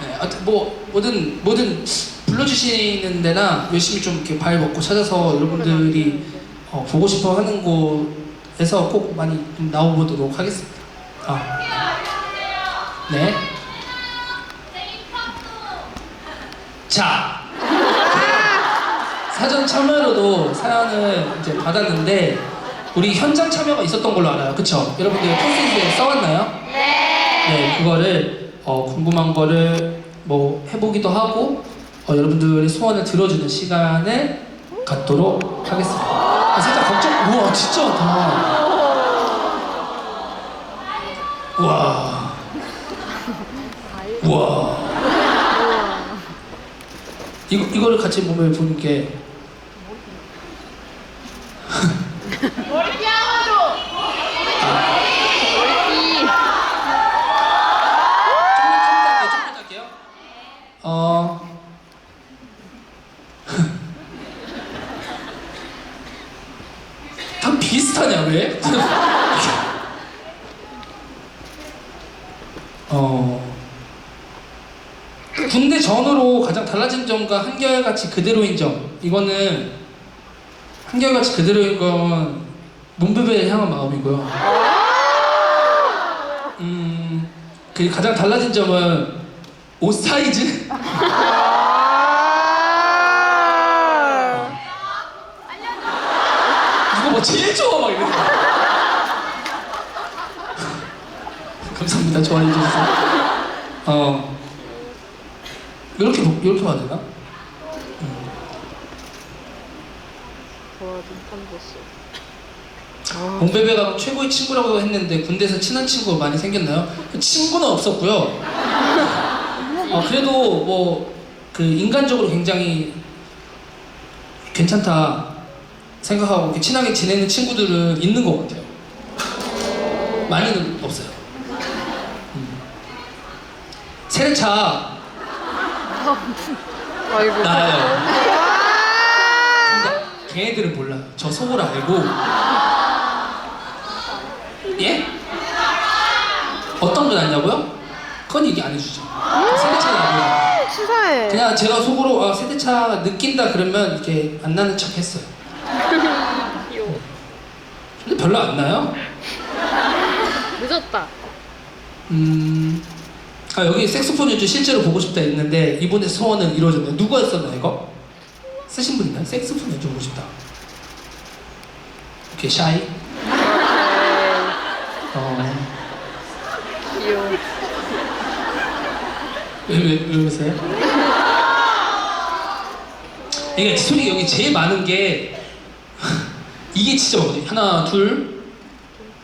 네, 하여튼 뭐 뭐든 불러주시는 데나 열심히 좀 이렇게 발 먹고 찾아서 여러분들이 보고 싶어 하는 곳에서 꼭 많이 좀 나와보도록 하겠습니다. 네. 자, 사전 참여로도 사연을 이제 받았는데 우리 현장 참여가 있었던 걸로 알아요. 그쵸? 여러분들 콘서트에 써왔나요? 네, 그거를 궁금한 거를 뭐 해보기도 하고 여러분들의 소원을 들어주는 시간을 갖도록 하겠습니다. 살짝 걱정. 우와, 진짜 많다. 우와. 우와. 이거를 같이 보면 보는 게 머리 피아노로. 조금 할게요. 다 비슷하냐 왜? 군대 전후로 가장 달라진 점과 한결같이 그대로인 점. 이거는 한결같이 그대로인 건 문베베를 향한 마음이고요. 그 가장 달라진 점은 옷 사이즈? 이거 뭐 제일 좋아 막 이러는 감사합니다. 좋아해 주셔서. 이렇게 봐야 되나? 몽베베가 최고의 친구라고 했는데 군대에서 친한 친구가 많이 생겼나요? 친구는 없었고요. 그래도 뭐 그 인간적으로 굉장히 괜찮다 생각하고 이렇게 친하게 지내는 친구들은 있는 것 같아요. 많이는 없어요. 세례차 아이고. 나요. 근데 걔네들은 몰라요. 저 속을 알고. 예? 어떤 분 아냐고요? 그건 얘기 안 해주죠. 세대차는 아니에요. 치사해. 그냥 제가 속으로 세대차 느낀다 그러면 이렇게 안 나는 척 했어요. 근데 별로 안 나요? 늦었다. 여기 색소폰 연주 실제로 보고 싶다 했는데 이분의 소원은 이루어졌네요. 누가 했었나 이거? 쓰신 분 있나요? 색소폰 연주 보고 싶다. 오케이, 샤이. 귀여워. 왜 그러세요? 이게 소리 여기 제일 많은 게 이게 진짜 많거든요. 하나, 둘,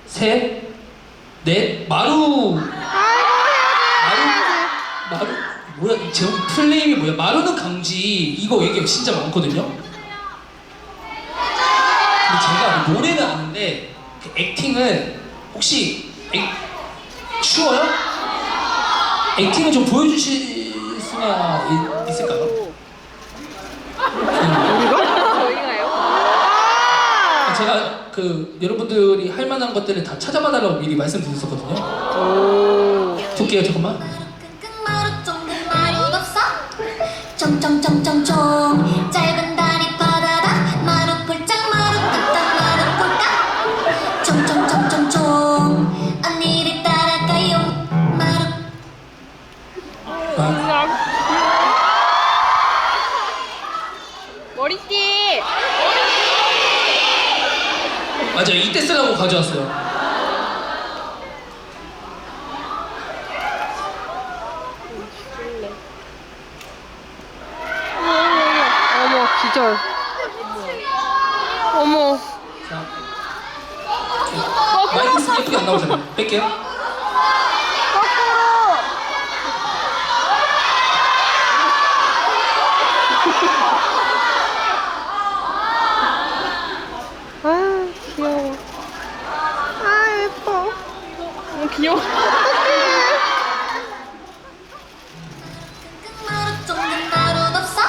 셋, 넷, 마루 뭐야? 제 플레임이 뭐야? 마루는 강지. 이거 얘기가 진짜 많거든요. 근데 제가 노래는 아는데 그 액팅은 혹시 추워요? 액팅을 좀 보여주실 수가 있을까요? 저희가요? 제가 그 여러분들이 할 만한 것들을 다 찾아봐달라고 미리 말씀드렸었거든요. 볼게요, 잠깐만. 쫑쫑쫑쫑쫑 짧은 다리 바다다 마루 꼴짝 마루 꼴딱 마루 꼴딱 쫑쫑쫑쫑쫑 언니를 따라가요 마루 머리띠. 맞아요, 이때 쓰라고 가져왔어요. 어머, 기절. 어머. 자, 마이크 있으면 예쁘게 안 나오잖아요. 뺄게요. 아, 귀여워. 아, 예뻐. 너무 귀여워. 마루 쫑쫑 마루 없어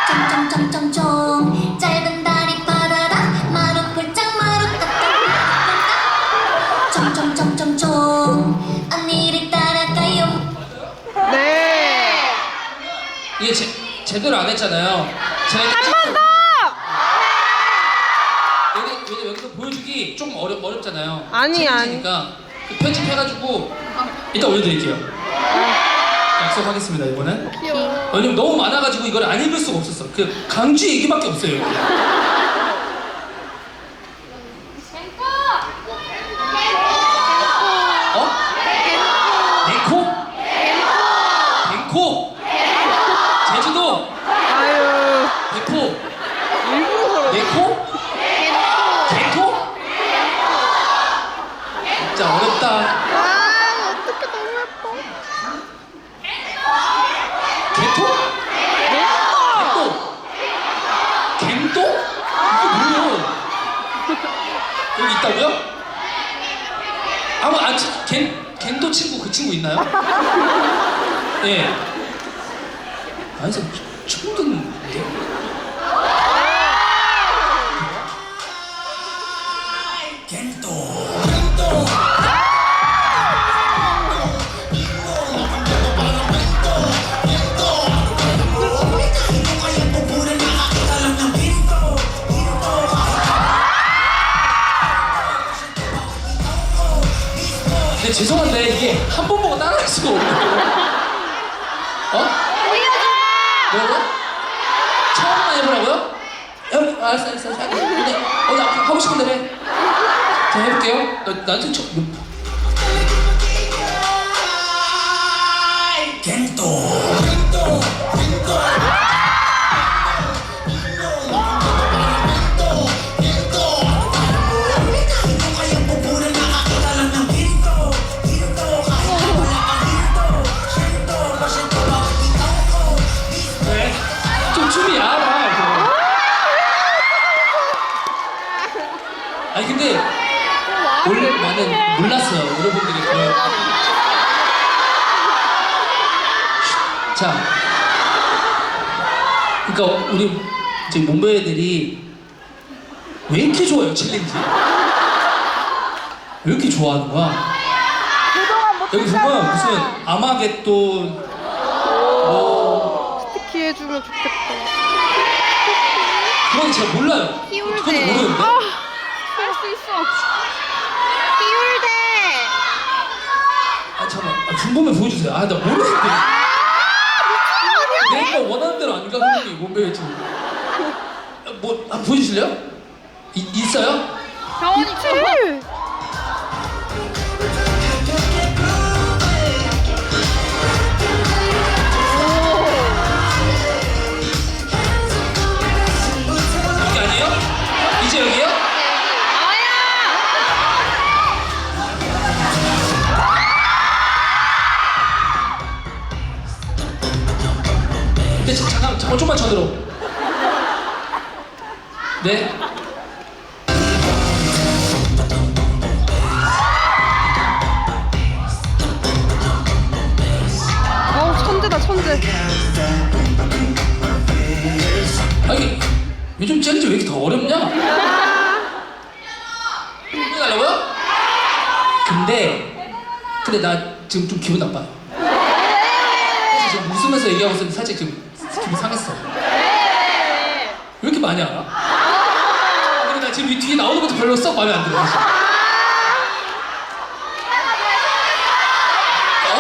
쫑쫑쫑쫑쫑 짧은 다리 바다다 마루 꼴짝 마루 꼴딱 쫑쫑쫑쫑쫑 언니를 따라가요 네. 제대로 안 했잖아요. 제가 한 번 더! 왜냐면 여기서 보여주기 좀 어렵잖아요. 아니. 챌린지니까 그 편집해가지고 일단 올려드릴게요. 약속하겠습니다 이번엔. 귀여워. 왜냐면 너무 많아가지고 이걸 안 읽을 수가 없었어. 그 강주 얘기밖에 없어요 여기. 뱅코! 어? 네코? 뱅코? 제주도? 아유. 백호? 일부러 네코? 개코? 진짜 어렵다. 아, 어떡해, 너무 예뻐. 개토? gem도? gem도? 이게 뭐예요? 여기 있다고요? 겐도 친구 그 친구 있나요? 예. 아니, 저 처음 듣는데? 근데 죄송한데 이게 한 번 보고 따라할 수가 없네요. 어? 뭐라고? 처음만 해보라고요? 알았어. 근데 나 하고 싶은 대로 해. 자, 해볼게요. 나한테 좀 춤이 야하다. 이거. 아니 근데 나는 몰랐어요. 여러분들이 그래요. 자, 그러니까 우리 이제 몸베 애들이 왜 이렇게 좋아요 챌린지? 왜 이렇게 좋아하는 거야? 여기 보면 무슨 아마겟돈 뭐 스티키 해주면 좋겠다. 그건 제가 몰라요. 키울대. 그것도 모르는데. 할 수 있어. 키울대. 아 잠깐만. 중범에 보여주세요. 나 모르는데. 내가 원하는 대로 안 가는 몸베 지금. 뭐 보여주실래요? 있어요? 병원 있지? 이게 아니에요? 이제 여기요? 근데 잠깐 좀만 전으로. 네. 어우, 천재다, 천재. 아니 요즘 챌린지 왜 이렇게 더 어렵냐? 해달라고요? 근데 나 지금 좀 기분 나빠요. 사실 지금 웃으면서 얘기하고 있었는데 살짝 지금 기분 상했어. 왜 이렇게 많이 알아? 근데 나 지금 이 뒤에 나오는 것도 별로 썩 마음에 안 들어. 사실. 어?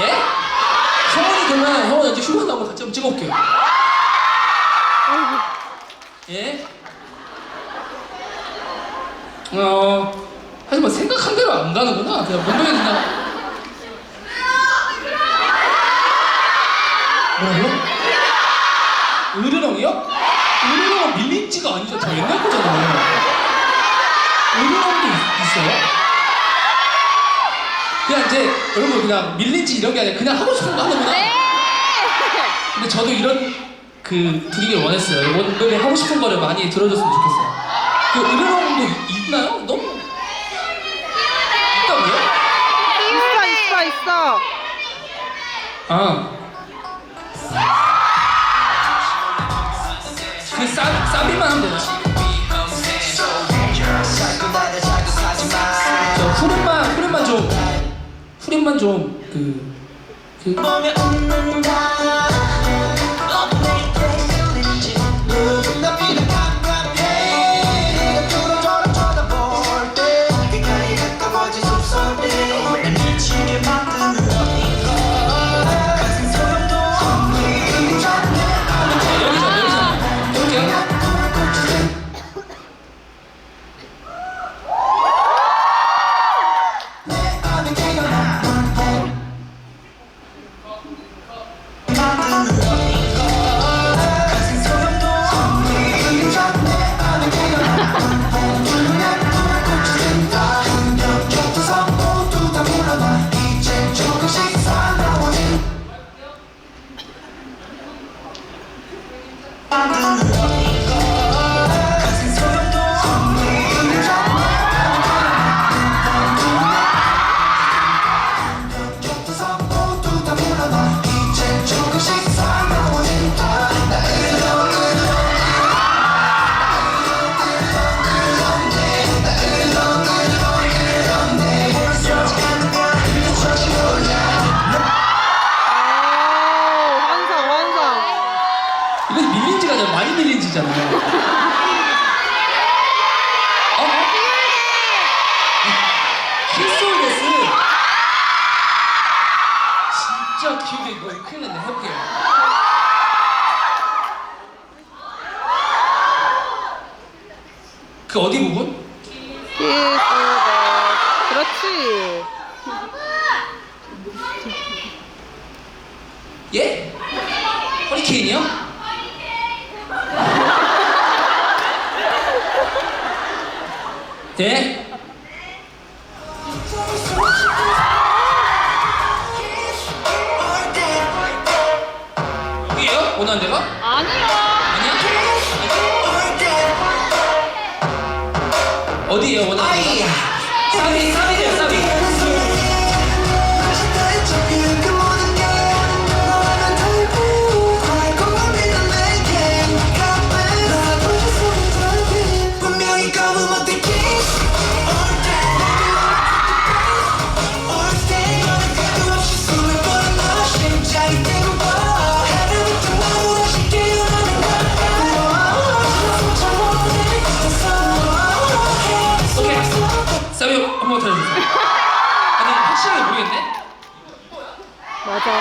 예? 형원이 그러면 형원 이제 휴가 나오고 같이 한번 찍어볼게요. 예? 하지만 생각한 대로 안 가는구나. 그냥 몸매에 그냥. 뭐라고요? 으르렁이요? 으르렁은 밀린지가 아니죠. 다 옛날 거잖아요. 으르렁도 있어요? 그냥 이제 여러분 그냥 밀린지 이런 게 아니라 그냥 하고 싶은 거 하는구나. 근데 저도 이런 그 분위기를 원했어요. 몸매에 하고 싶은 거를 많이 들어줬으면 좋겠어요. 그 으르렁도 있나요? 너무 있다고요? 있어. 아. 그 싸비만 하면 되나? 저 후렴만 좀 그 보며 웃는다 너도 내게 끌리는지 눈앞이 깜깜해 뚫어져라 쳐다볼 때 귓가에 가까워진 숨소리 날 미치게 만드는 어딘가 가진 소용도 없는 여기서 볼게요. 환상, 환상. 이건 밀린지가 아니라 많이 밀린지잖아요. 키스홀데스. 진짜 기억에 이거 큰일 났네. 해볼게요. 그 어디 부분? 키스. 그렇지. 예? 허리케인이요? 네? 여기에요? 원하는 데가? 아니요. 아니야? 어디에요? 원하는 데가? 사비래요, 사비. 사비 한번 들어주세요. 아니 확실하게 모르겠네. 맞아.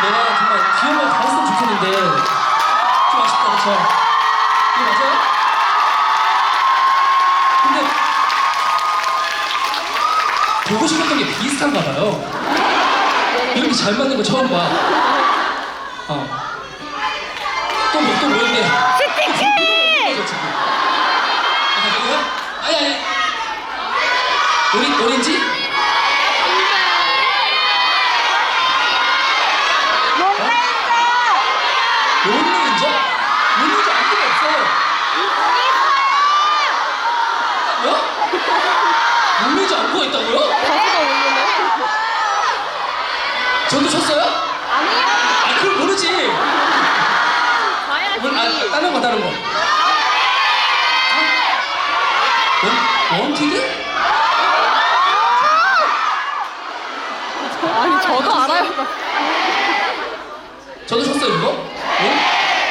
내가 정말 기억을 다 했으면 좋겠는데 좀 아쉽다, 그쵸? 이거 맞아요? 근데 보고 싶었던 게 비슷한가 봐요. 이렇게 잘 맞는 거 처음 봐. 또 뭐인데? 스티치! 지금. 아니. 오렌지? 론레인저? 론레인저 아무것도 없어요. 뭐야? 론레인저 안무가 있다고요? 가수가 올리네. 저도 쳤어요? 아니요. 아 그걸 모르지. 봐야지. 다른 거. 원티드? 아니, 저도 알아요. 저도 쳤어요 이거?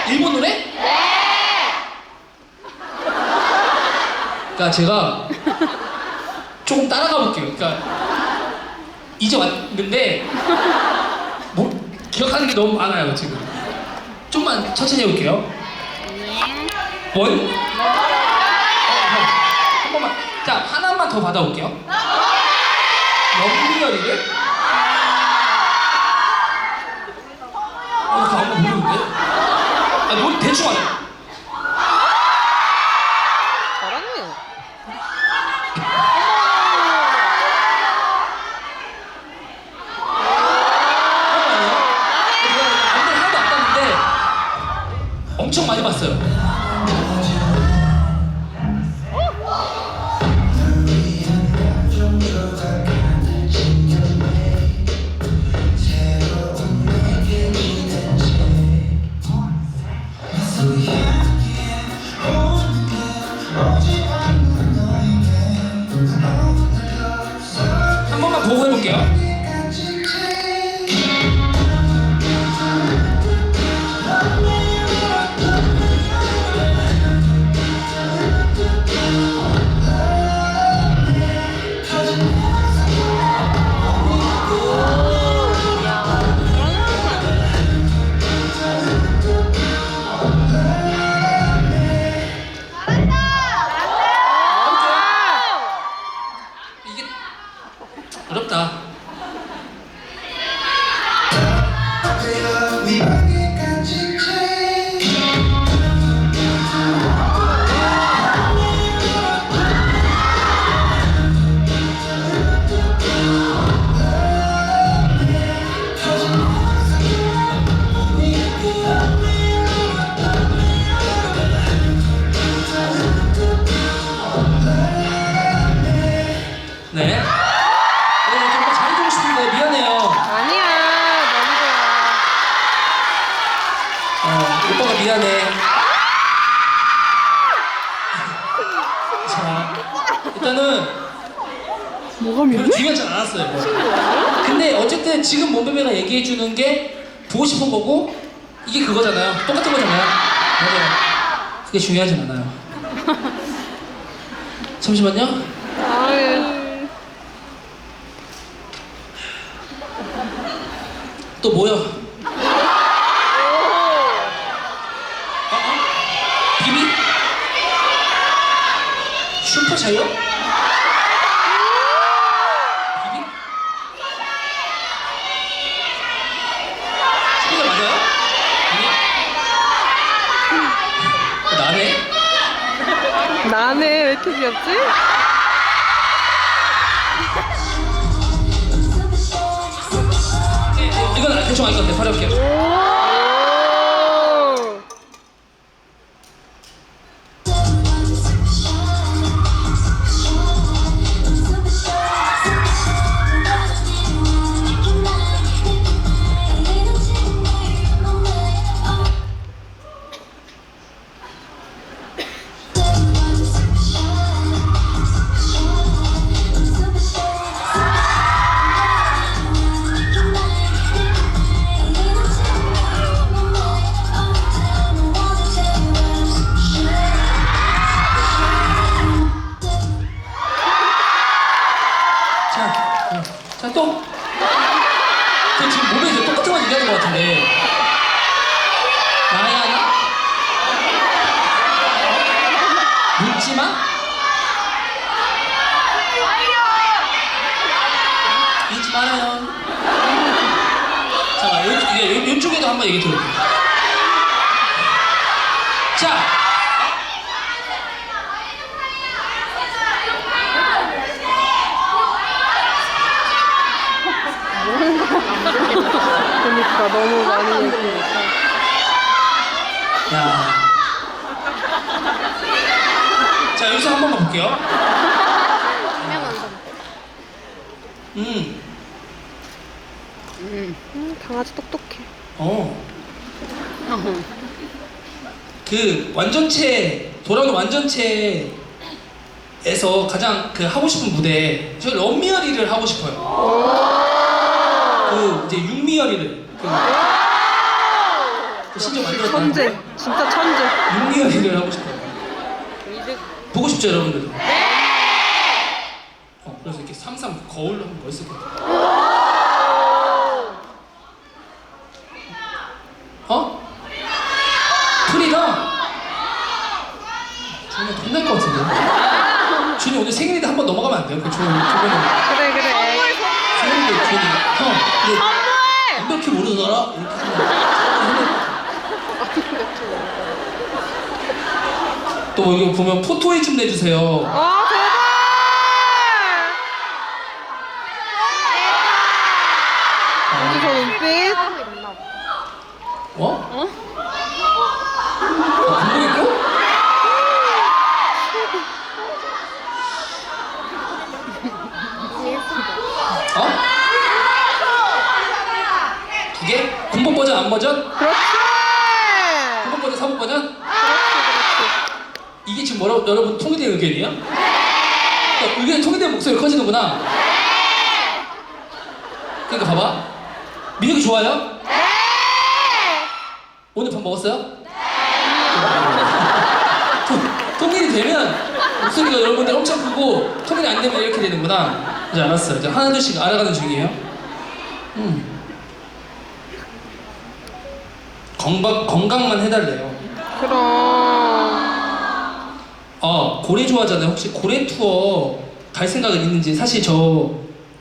일본 노래? 네. 그러니까 제가 조금 따라가 볼게요. 그러니까 이제 왔는데 뭐 기억하는 게 너무 많아요 지금. 좀만 천천히 해볼게요. 원? 한 번만. 자 하나만 더 받아올게요. 영리열이를? 그거 아무 모르는데? 아 노래 대충 하네. 보고 해볼게요. 이게 어렵다. 네. 네, 정말 잘해주고 싶은데 미안해요. 아니야, 너무 좋아. 오빠가 미안해. 자, 일단은 뭐가 별로 중요하지 않았어요. 뭐. 근데 어쨌든 지금 몸베베가 얘기해주는 게 보고 싶은 거고 이게 그거잖아요. 똑같은 거잖아요. 맞아요. 그게 중요하진 않아요. 잠시만요. 아유. 또 뭐요? 비비? 슈퍼 차요? 비비? 스피드 맞아요? 아니? 나네? 나네, 왜 이렇게 귀엽지? 이건 대충 알 것 같아. 바로 할게요. 오. 자, 또. 저 지금 몸에 이제 똑같은 거 얘기하는 것 같은데. 나야나? 묻지마? 잊지 말아요. 잠깐만, 이쪽에도 한번 얘기 들어볼게요. 자. 그러니까 너무 많이 얘기해. 야. 자, 여기서 한 번만 볼게요. 강아지 똑똑해. 그 완전체 돌아오는 완전체에서 가장 그 하고 싶은 무대 저 런미어리를 하고 싶어요. 그 이제 육미어리를 그 신청 만들었다. 천재, 진짜 천재. 육미어리를 하고 싶어요. 보고 싶죠 여러분들도? 그래서 이렇게 상상 거울로 하면 멋있을 것 같아요. 프리덤? 준이 혼날 것 같은데? 준이 오늘 생일인데 한 번 넘어가면 안 돼요? 그 조금은 그래. 생일인데 준이 형 근데 완벽히 모르더라? 이렇게 하면 또 여기 보면 포토에 좀 내주세요. 와, 대박! 언니 저 눈빛? 어? 궁금했고? 두 개? 군복 버전, 안 버전? 그렇지! 군복 버전, 사복 버전? 그렇지. 이게 지금 뭐라고 여러분 통일된 의견이에요? 그러니까 의견이 통일된 목소리가 커지는구나. 그러니까 봐봐. 민혁이 좋아요? 네. 오늘 밥 먹었어요? 네. 통일이 되면 목소리가 여러분들 엄청 크고 통일이 안 되면 이렇게 되는구나. 이제 알았어요. 이제 하나둘씩 알아가는 중이에요. 건강만 해달래요. 그럼. 고래 좋아하잖아요. 혹시 고래 투어 갈 생각은 있는지. 사실 저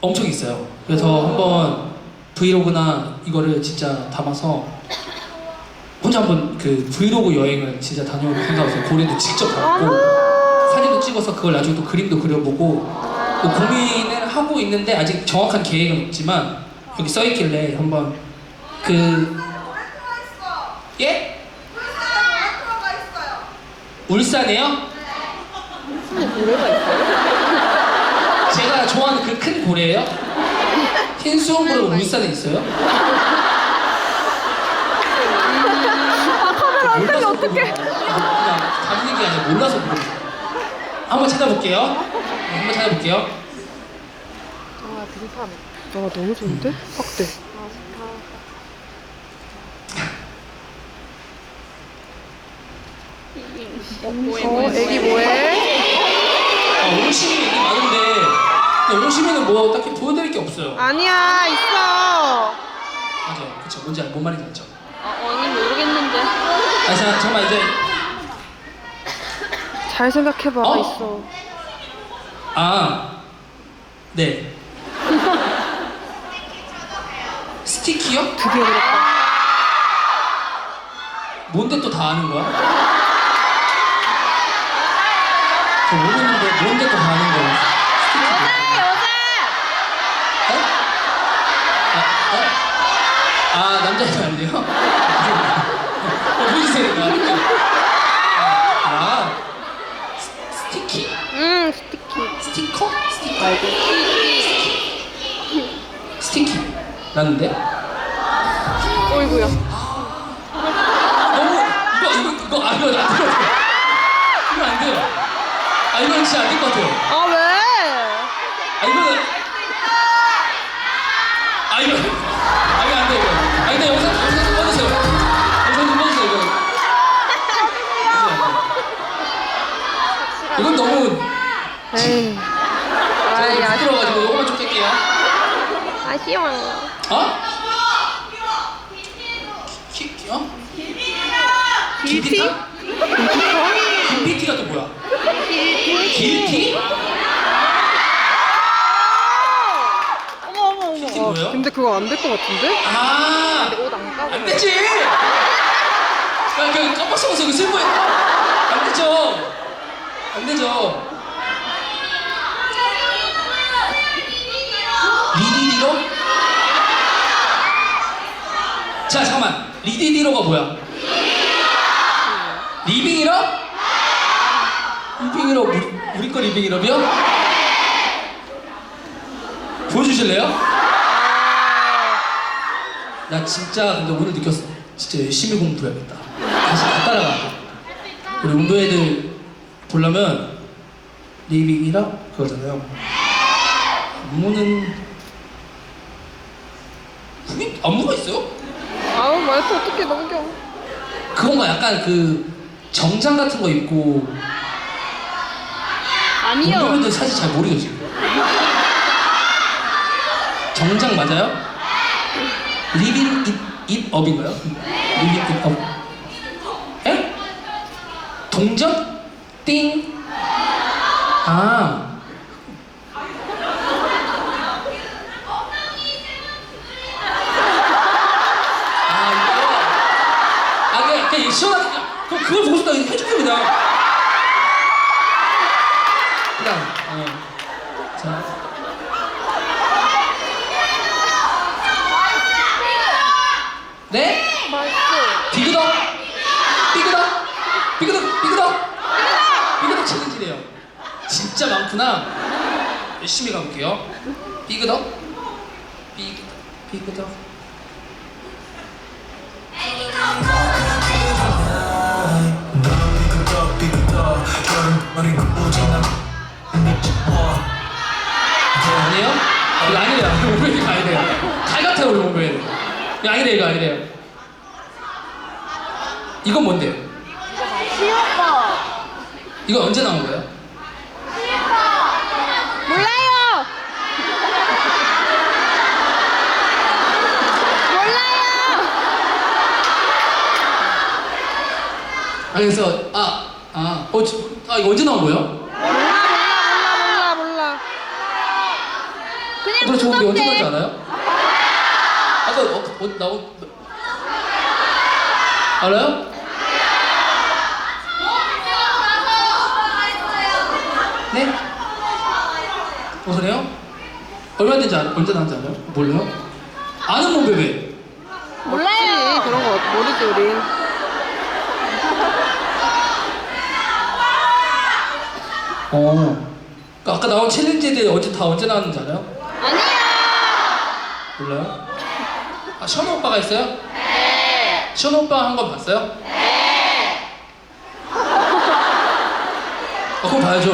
엄청 있어요. 그래서 한번 브이로그나 이거를 진짜 담아서 혼자 한번 그 브이로그 여행을 진짜 다녀올 생각으로 고래도 직접 갖고 사진도 찍어서 그걸 나중에 또 그림도 그려보고 또 고민을 하고 있는데 아직 정확한 계획은 없지만 여기 써있길래 한번 예? 울산에요? 고래가 있어요? 제가 좋아하는 그 큰 고래예요? 흰수염고래가 울산에 있어요? 카메라 안 되면 어떡해. 그냥 다른 얘기 아니라 몰라서 물어보세요. 한번 찾아볼게요. 한번 찾아볼게요. 너무 좋은데? 확대. 애기 뭐해? 오심이 얘기 많은데 오심이는 뭐 딱히 보여드릴 게 없어요. 아니야, 있어. 맞아요. 그쵸. 뭔 말인지 알죠? 아니 모르겠는데. 잠깐만 이제 잘 생각해봐, 어? 있어. 네. 스티키요? 드디어 그랬다. 뭔데 또 다 아는 거야? 저 모르는데 뭔데 또 다 아는 거야? 남자애도 알래요? 보여주세요. 스티키? 스티키. 스티커? 말고. 스티키 라는데? 어이구야. 너무 이거 안 돼요. 이거 안 돼요. 이건 진짜 안 될 것 같아요. 왜? 이거는 이거 안 돼요. 근데 영상 좀 꺼주세요. 영상 좀 꺼주세요. 이건 너무 에이. 부끄러워가지고 이거만 좀 뺄게요. 아쉬워. 길티? 길티가 또 뭐야? 길티? 어머. 길티 뭐예요? 근데 그거 안 될 것 같은데? 옷 안 까고. 안 되지! 그 깜빡써서 그 슬퍼해. 안 되죠. 안 되죠. 리디디로? 자, 잠깐만. 리디디로가 뭐야? 리빙이러? 리빙이러, 우리 거 리빙이러비요? 보여주실래요? 나 진짜 근데 오늘 느꼈어. 진짜 열심히 공부해야겠다. 다시 다 따라가. 우리 운동 애들 보려면 리빙이라 그거잖아요. 안무는 그게 안무가 있어요? 말도 어떻게 넘겨. 그건가 약간 그 정장 같은 거 입고 아니요. 운동애들 사실 잘 모르죠 지금. 정장 맞아요? 리빙 잇 업인가요? 리빙 잇 업. 에? 동전? 띵. 그냥 시원하게 그걸 보고 싶다 해줄게 그냥. 자. 네? 맛있어. 비그덕 챌린지래요. 진짜 많구나. 열심히 가볼게요. 비그덕. 아니에요? 이거 아니에요. 우리 가야 돼요. 이거 아니래요, 이거 아니래요. 이건 뭔데요? 이거 언제 나온 거예요? 몰라요. 몰라요. 아 그래서 이거 언제 나온 거예요? 몰라. 그냥 너 저거 언제 나온지 뜯었대. 알아요? 아까 나온 알아요? 네? 그래요? 얼마 된지 언제 나온지 알아요? 몰라요? 아는 몸베베. 몰라요. 그런 거 모르지 우린. 아까 나온 챌린지들 언제 나왔는지 알아요? 아니야. 몰라요? 아, 션우 오빠가 있어요? 네. 션우 오빠 한 건 봤어요? 네. 그럼 봐야죠.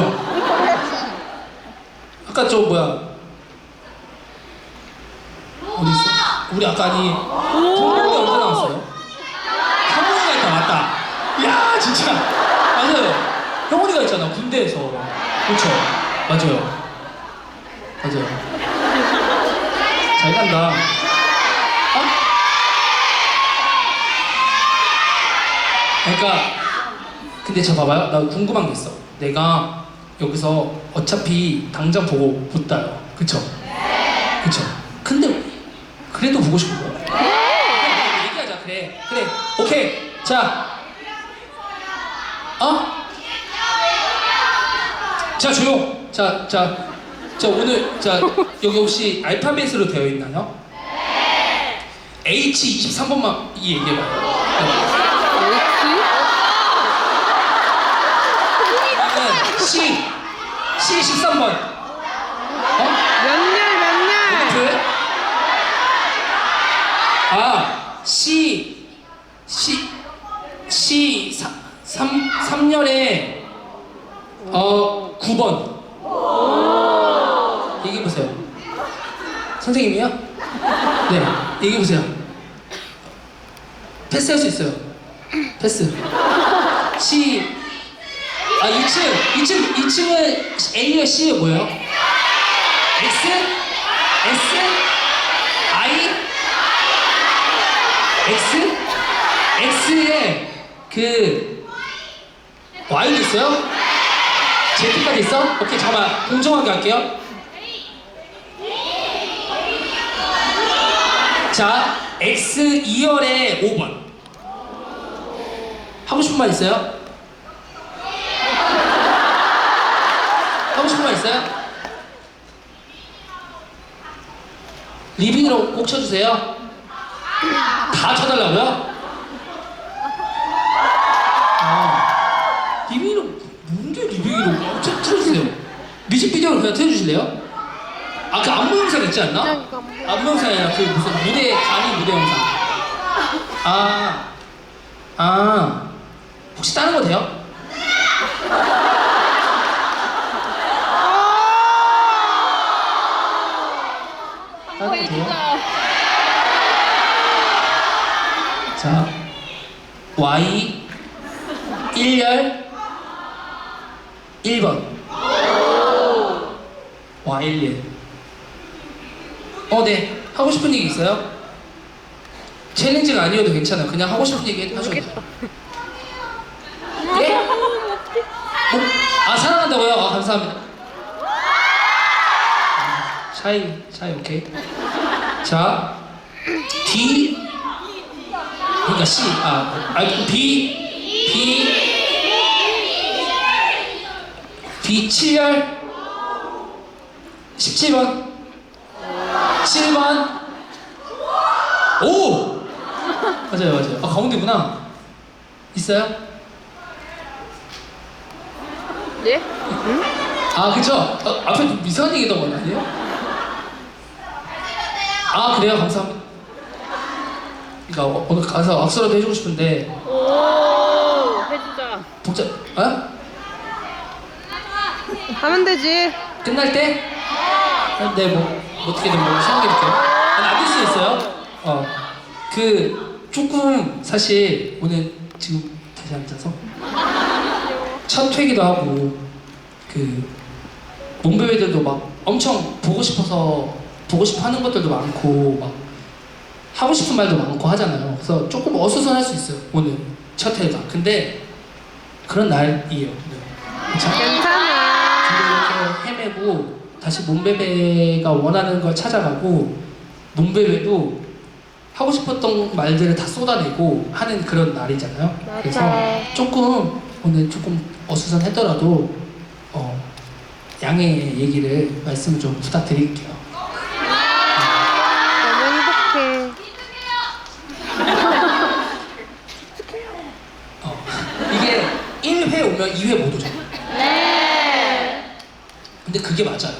아까 저 뭐야? 어디 있어? 우리 아까 동물이 언제 나왔어요? 형원이가 있다 맞다. 이야 진짜 맞아요. 형원이가 있잖아 군대에서. 그렇죠. 맞아요. 잘 간다. 어? 그러니까 근데 저 봐봐요. 나 궁금한 게 있어. 내가 여기서 어차피 당장 보고 못 따요. 그쵸? 그쵸? 근데 그래도 보고 싶은 거야. 그래, 얘기하자. 그래. 오케이. 자, 자 조용. 자 오늘 여기 혹시 알파벳으로 되어 있나요? 네. H 23번만 얘기해봐요. C 13번. 몇 년? 왜? C 3년에 9번. 얘기해보세요. 선생님이요? 네, 얘기해보세요. 패스할 수 있어요. 패스. 2층은 A와 C가 뭐예요? X? S? I? X? X에 그 Y도 있어요? Z까지 있어? 오케이 잠깐만 공정하게 할게요. 자 X 2열에 5번 하고 싶은 말 있어요? 하고 싶은 말 있어요? 리빙으로 꼭 쳐주세요. 다 쳐달라고요? 리빙으로 뭔데 리빙으로 쳐주세요. 뮤직비디오를 그냥 틀어주실래요? 그 안무 영상 있지 않나? 안무 영상이 아니라 그 무슨 강의 무대 영상. 혹시 다른 거 돼요? 다른 거 돼요? 자, Y 1열 1번. Y11. 네. 하고 싶은 얘기 있어요? 챌린지가 아니어도 괜찮아요. 그냥 하고 싶은 얘기 하셔도 돼요. 예? 사랑한다고요? 감사합니다. 샤이 오케이. 자, D 그러니까 C B 7열 17번 7번 오! 맞아요. 가운데구나. 있어요? 예? 그쵸? 앞에 좀 이상한 얘기 했던 거 아니에요? 그래요? 감사합니다. 그러니까 오늘 가서 악수라도 해주고 싶은데 오, 해주자. 복잡... 하면 되지. 끝날 때? 네, 어떻게든 생각해볼게요. 앉을 수 있어요? 그 조금 사실 오늘 지금 다시 앉아서 첫 회기도 하고 그 몸베베들도 막 엄청 보고 싶어서 보고 싶어 하는 것들도 많고 막 하고 싶은 말도 많고 하잖아요. 그래서 조금 어수선할 수 있어요. 오늘 첫 회가. 근데 그런 날이에요. 네. 괜찮아. 이렇게 헤매고 다시 몸베베가 원하는 걸 찾아가고 몸베베도 하고 싶었던 말들을 다 쏟아내고 하는 그런 날이잖아요. 맞아. 그래서 조금 오늘 조금 어수선했더라도 양해 얘기를 말씀 좀 부탁드릴게요. 너무 행복해. 이게 1회 오면 2회 못 오잖아요. 네. 근데 그게 맞아요.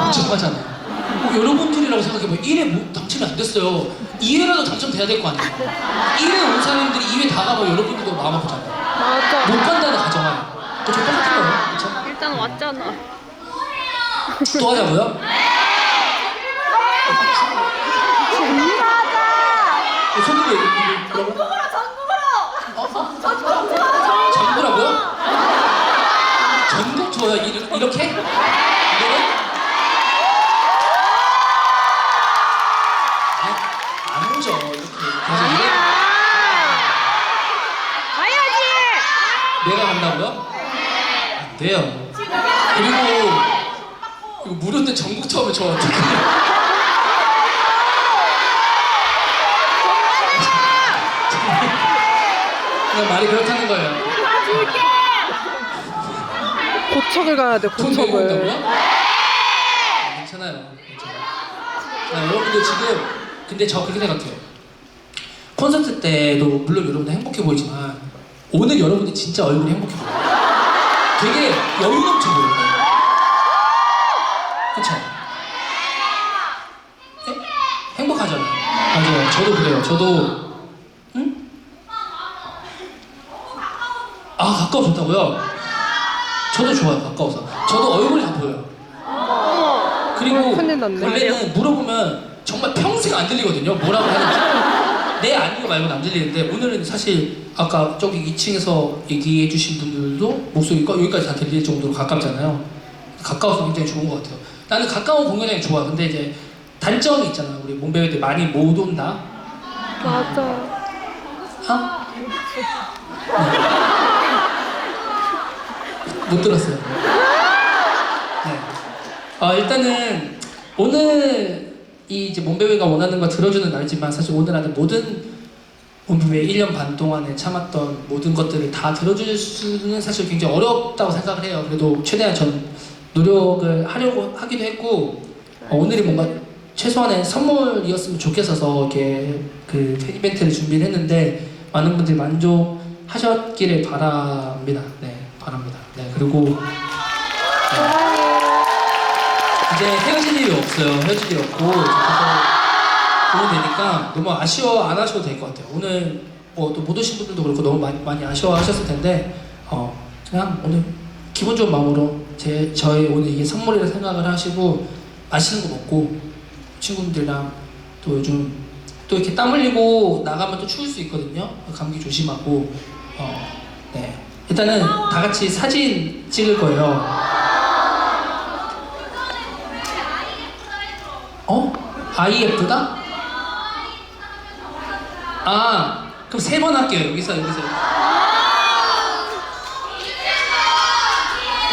인정하잖아요. 여러분들이라고 생각해보면 1회 당첨이 안 됐어요. 2회라도 당첨돼야 될 거 아니에요. 1회 온 사람들이 2회 다 가면 여러분들도 마음 아프잖아요. 맞아. 못 간다는 가정하에. 저 똑같은 거예요. 그렇죠? 일단 왔잖아. 또 하자고요? 손으로 뭐라고? 전국으로! 전국 투어요? 이렇게? 이거는? 안 오죠. 이렇게. 그래서 이래? 가야지. 내가 간다고요? 안 돼요. 그리고 이거 무료인데 전국 투어면 저 어떡해. 그냥 말이 그렇다는 거예요. 고척을 가야 돼. 돈 내고 온다고요? 고척을. 괜찮아요. 괜찮아요. 자, 여러분들 지금 근데 저 그렇게 생각해요. 콘서트 때도 물론 여러분들 행복해 보이지만 오늘 여러분들 진짜 얼굴이 행복해 보여요. 되게 여유 넘쳐 보여요. 그쵸? 네? 행복하잖아요. 맞아요. 저도 그래요. 저도 응? 아 가까워 좋다고요? 저도 좋아요. 가까워서. 저도 얼굴이 다 보여요. 그리고 큰일 났네. 원래는 물어보면 정말 평생 안 들리거든요. 뭐라고 하는지. 네 아니요 말고는 안 들리는데 오늘은 사실 아까 저기 2층에서 얘기해 주신 분들도 목소리가 여기까지 다 들릴 정도로 가깝잖아요. 가까워서 굉장히 좋은 것 같아요. 나는 가까운 공연장이 좋아. 근데 이제 단점이 있잖아. 우리 몸베베들 많이 못 온다. 맞아. 아? 못 들었어요. 네. 일단은 오늘 이 이제 몸베베가 원하는 거 들어주는 날이지만 사실 오늘 안에 모든 몸베베 1년 반 동안에 참았던 모든 것들을 다 들어줄 수는 사실 굉장히 어렵다고 생각을 해요. 그래도 최대한 전 노력을 하려고 하기도 했고 오늘이 뭔가 최소한의 선물이었으면 좋겠어서 이렇게 그 팬 이벤트를 준비를 했는데 많은 분들이 만족하셨기를 바랍니다. 네, 바랍니다. 네, 그리고 이제 헤어질 일이 없어요. 헤어질 일이 없고 계속 보면 되니까 너무 아쉬워 안 하셔도 될 것 같아요. 오늘 뭐 또 못 오신 분들도 그렇고 너무 많이 아쉬워하셨을 텐데 그냥 오늘 기분 좋은 마음으로 저의 오늘 이게 선물이라 생각을 하시고 맛있는 거 먹고 친구들이랑 또 요즘 또 이렇게 땀 흘리고 나가면 또 추울 수 있거든요. 감기 조심하고 네 일단은 다 같이 사진 찍을 거예요. 아이 예쁘다? 그럼 3번 할게요. 여기서.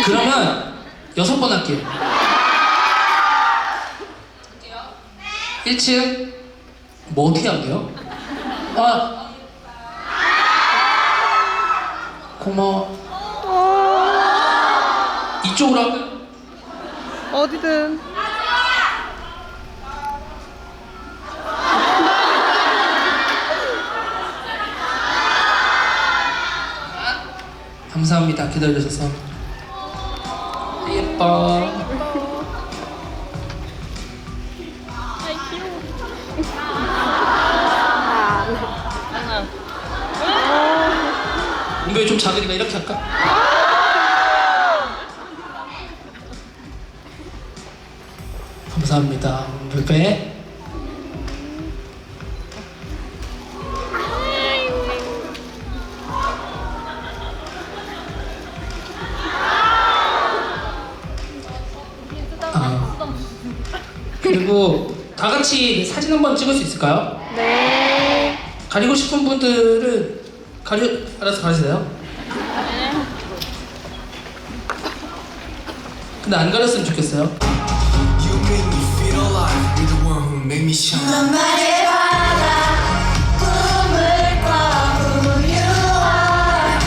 그러면 6번 할게요. 1층 뭐 어떻게 할게요? 고마워. 이쪽으로 할까요? 어디든. 감사합니다. 기다려주셔서. 예뻐. 몸베베 좀 작으니까 이렇게 할까? 감사합니다. 몸베베. 그리고 다 같이 사진 한번 찍을 수 있을까요? 네. 가리고 싶은 분들은 알아서 가리세요. 근데 안 가렸으면 좋겠어요. You make me feel alive. You're the one who make me shine. 넌 나의 바다 꿈을 꿔 Who you are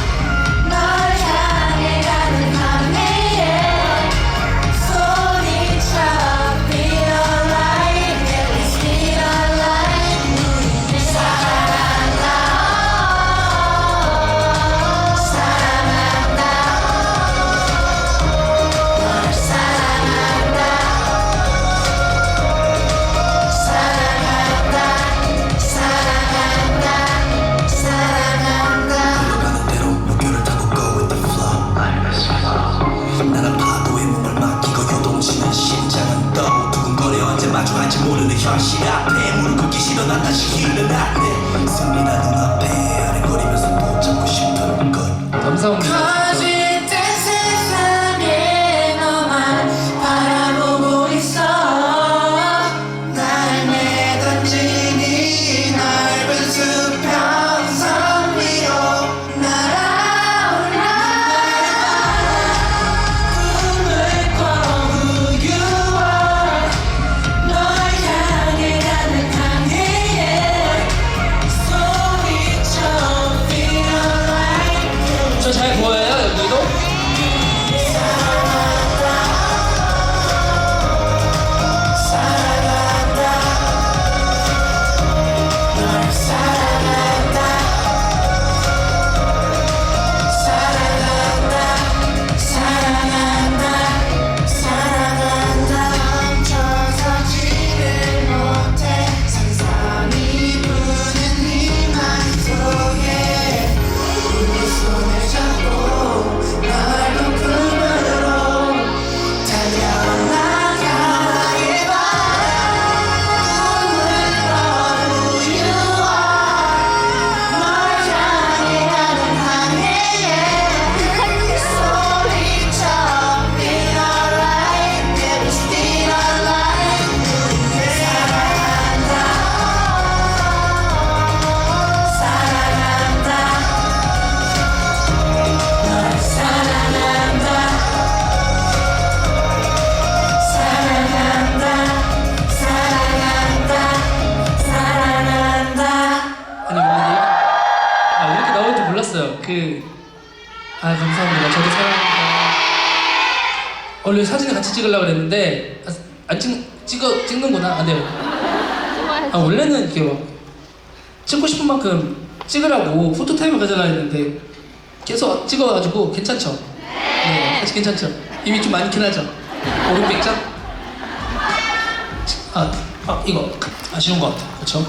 널 향해 가는 항해에 소리쳐 Feel alive Feel alive 우리 사랑한다 사랑한다 널 사랑한다 사랑한다 사랑한다 흘러가는 대로 물결을 타고 go with the flow. 나는 파도에 몸을 맡기고 요동치는 심장은 떠 두근거려 언제 마주할지 모르는 현실 앞에 무릎 꿇기 싫어 난 다시 일어났네. 승리나 눈앞에 아른거리면서 또 잡고 싶은 것. 감사합니다. 진짜. 거짓된 세상에 너만 바라보고 있어 날 내던진 이 넓은 수평선 위로 날아올라 꿈을 꿔 Who you are 널 향해 가는 항해에 소리쳐 Feel alive 저 잘 보여요 여기도? 멈춰서 지를 못해 상상이 부는 이 맘속에 우리 손을 잡고 넓은 품으로 달려나가 나의 꿈을 꿔 Who you are 널 향해 가는 항해에 소리쳐 Feel alive Baby still alive 우리 사랑한다 사랑한다 널 사랑한다 사랑한다 사랑한다 사랑한다 아니 오늘 이렇게 나올 줄 몰랐어요. 감사합니다. 저도 사랑합니다. 원래 사진을 같이 찍으려고 그랬는데 안 찍는구나. 안 돼요. 원래는 이렇게 막 찍고 싶은 만큼 찍으라고 포토타임을 가져라 했는데 계속 찍어가지고 괜찮죠? 네, 사실 괜찮죠? 이미 좀 많긴 하죠? 500장? 이거 아쉬운 것 같아요. 그쵸?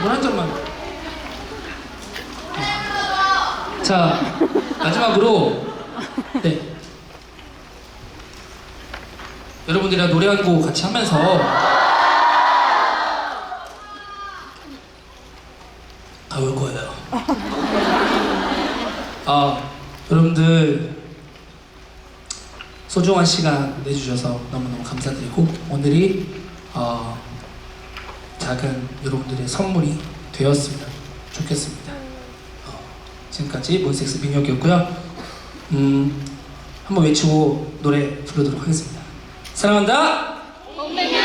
물한 잔만. 자, 마지막으로 네. 여러분들이랑 노래 한 곡 같이 하면서 다 올 거예요. 여러분들 소중한 시간 내주셔서 너무너무 감사드리고 오늘이 작은 여러분들의 선물이 되었으면 좋겠습니다. 지금까지 몬스엑스 민혁이었고요. 한번 외치고 노래 부르도록 하겠습니다. 사랑한다. 다시.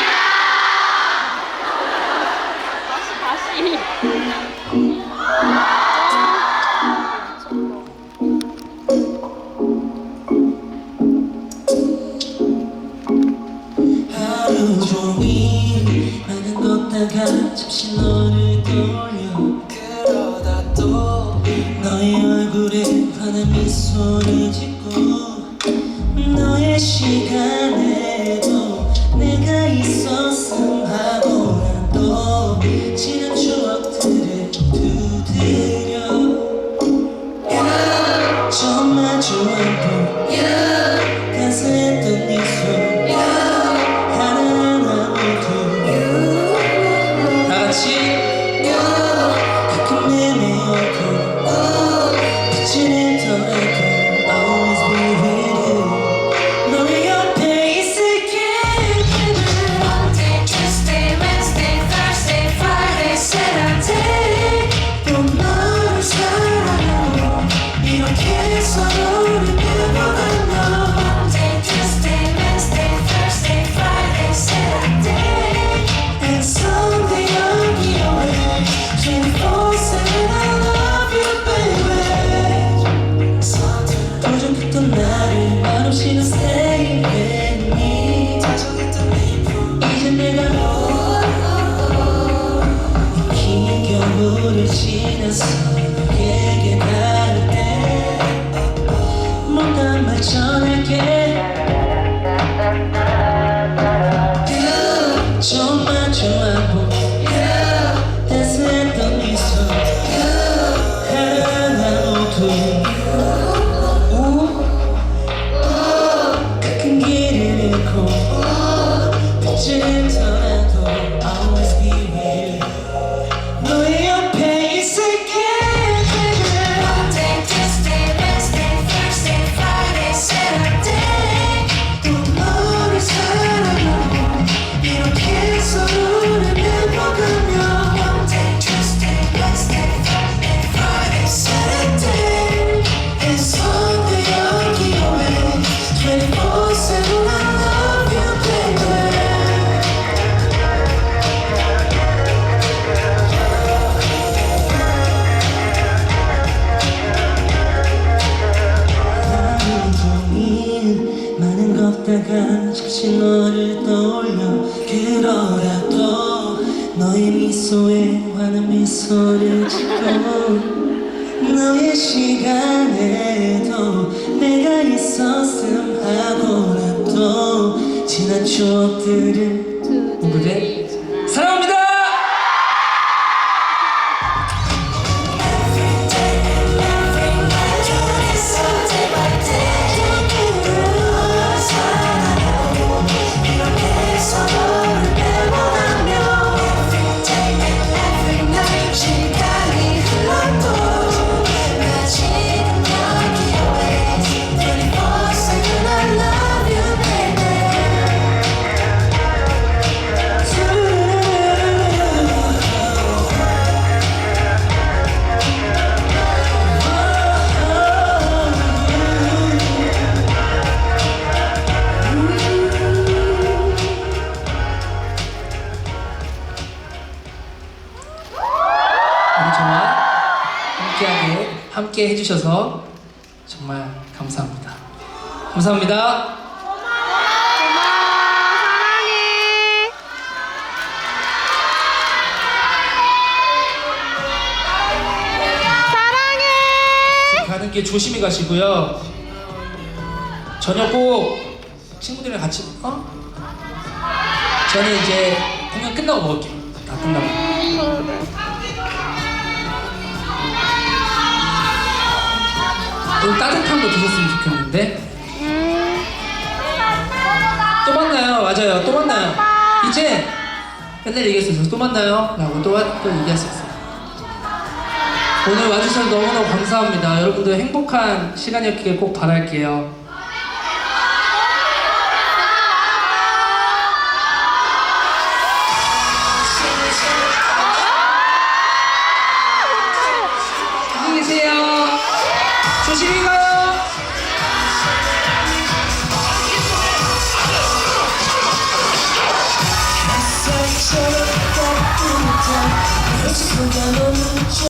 하루 종일 많은 걷다가 잠시 너를 떠올려 그러다 또 너의 얼굴에 환한 미소를 짓고 너의 시간에도 내가 있었음 하고 난 또 지난 추억들을 두드려 처음 마주한 봄 간사했던 네 손 하나하나 모두 다 같이 너를 떠올려 그러라도 너의 미소에 환한 미소를 짓고 너의 시간에도 내가 있었음 하고라도 지난 추억들을 오늘의 사랑합니다! 오늘 저와 함께 해주셔서 정말 감사합니다. 감사합니다. 가는 길 조심히 가시고요. 저녁 꼭 친구들이랑 같이 저는 이제 공연 끝나고 먹을게요. 다 끝나고. 좀 따뜻한 거 드셨으면 좋겠는데. 또 만나요. 맞아요. 또 만나요. 이제 맨날 얘기했어요. 또 만나요. 라고 또 얘기할 수 있어요. 오늘 와주셔서 너무너무 감사합니다. 여러분들 행복한 시간이었기를 꼭 바랄게요.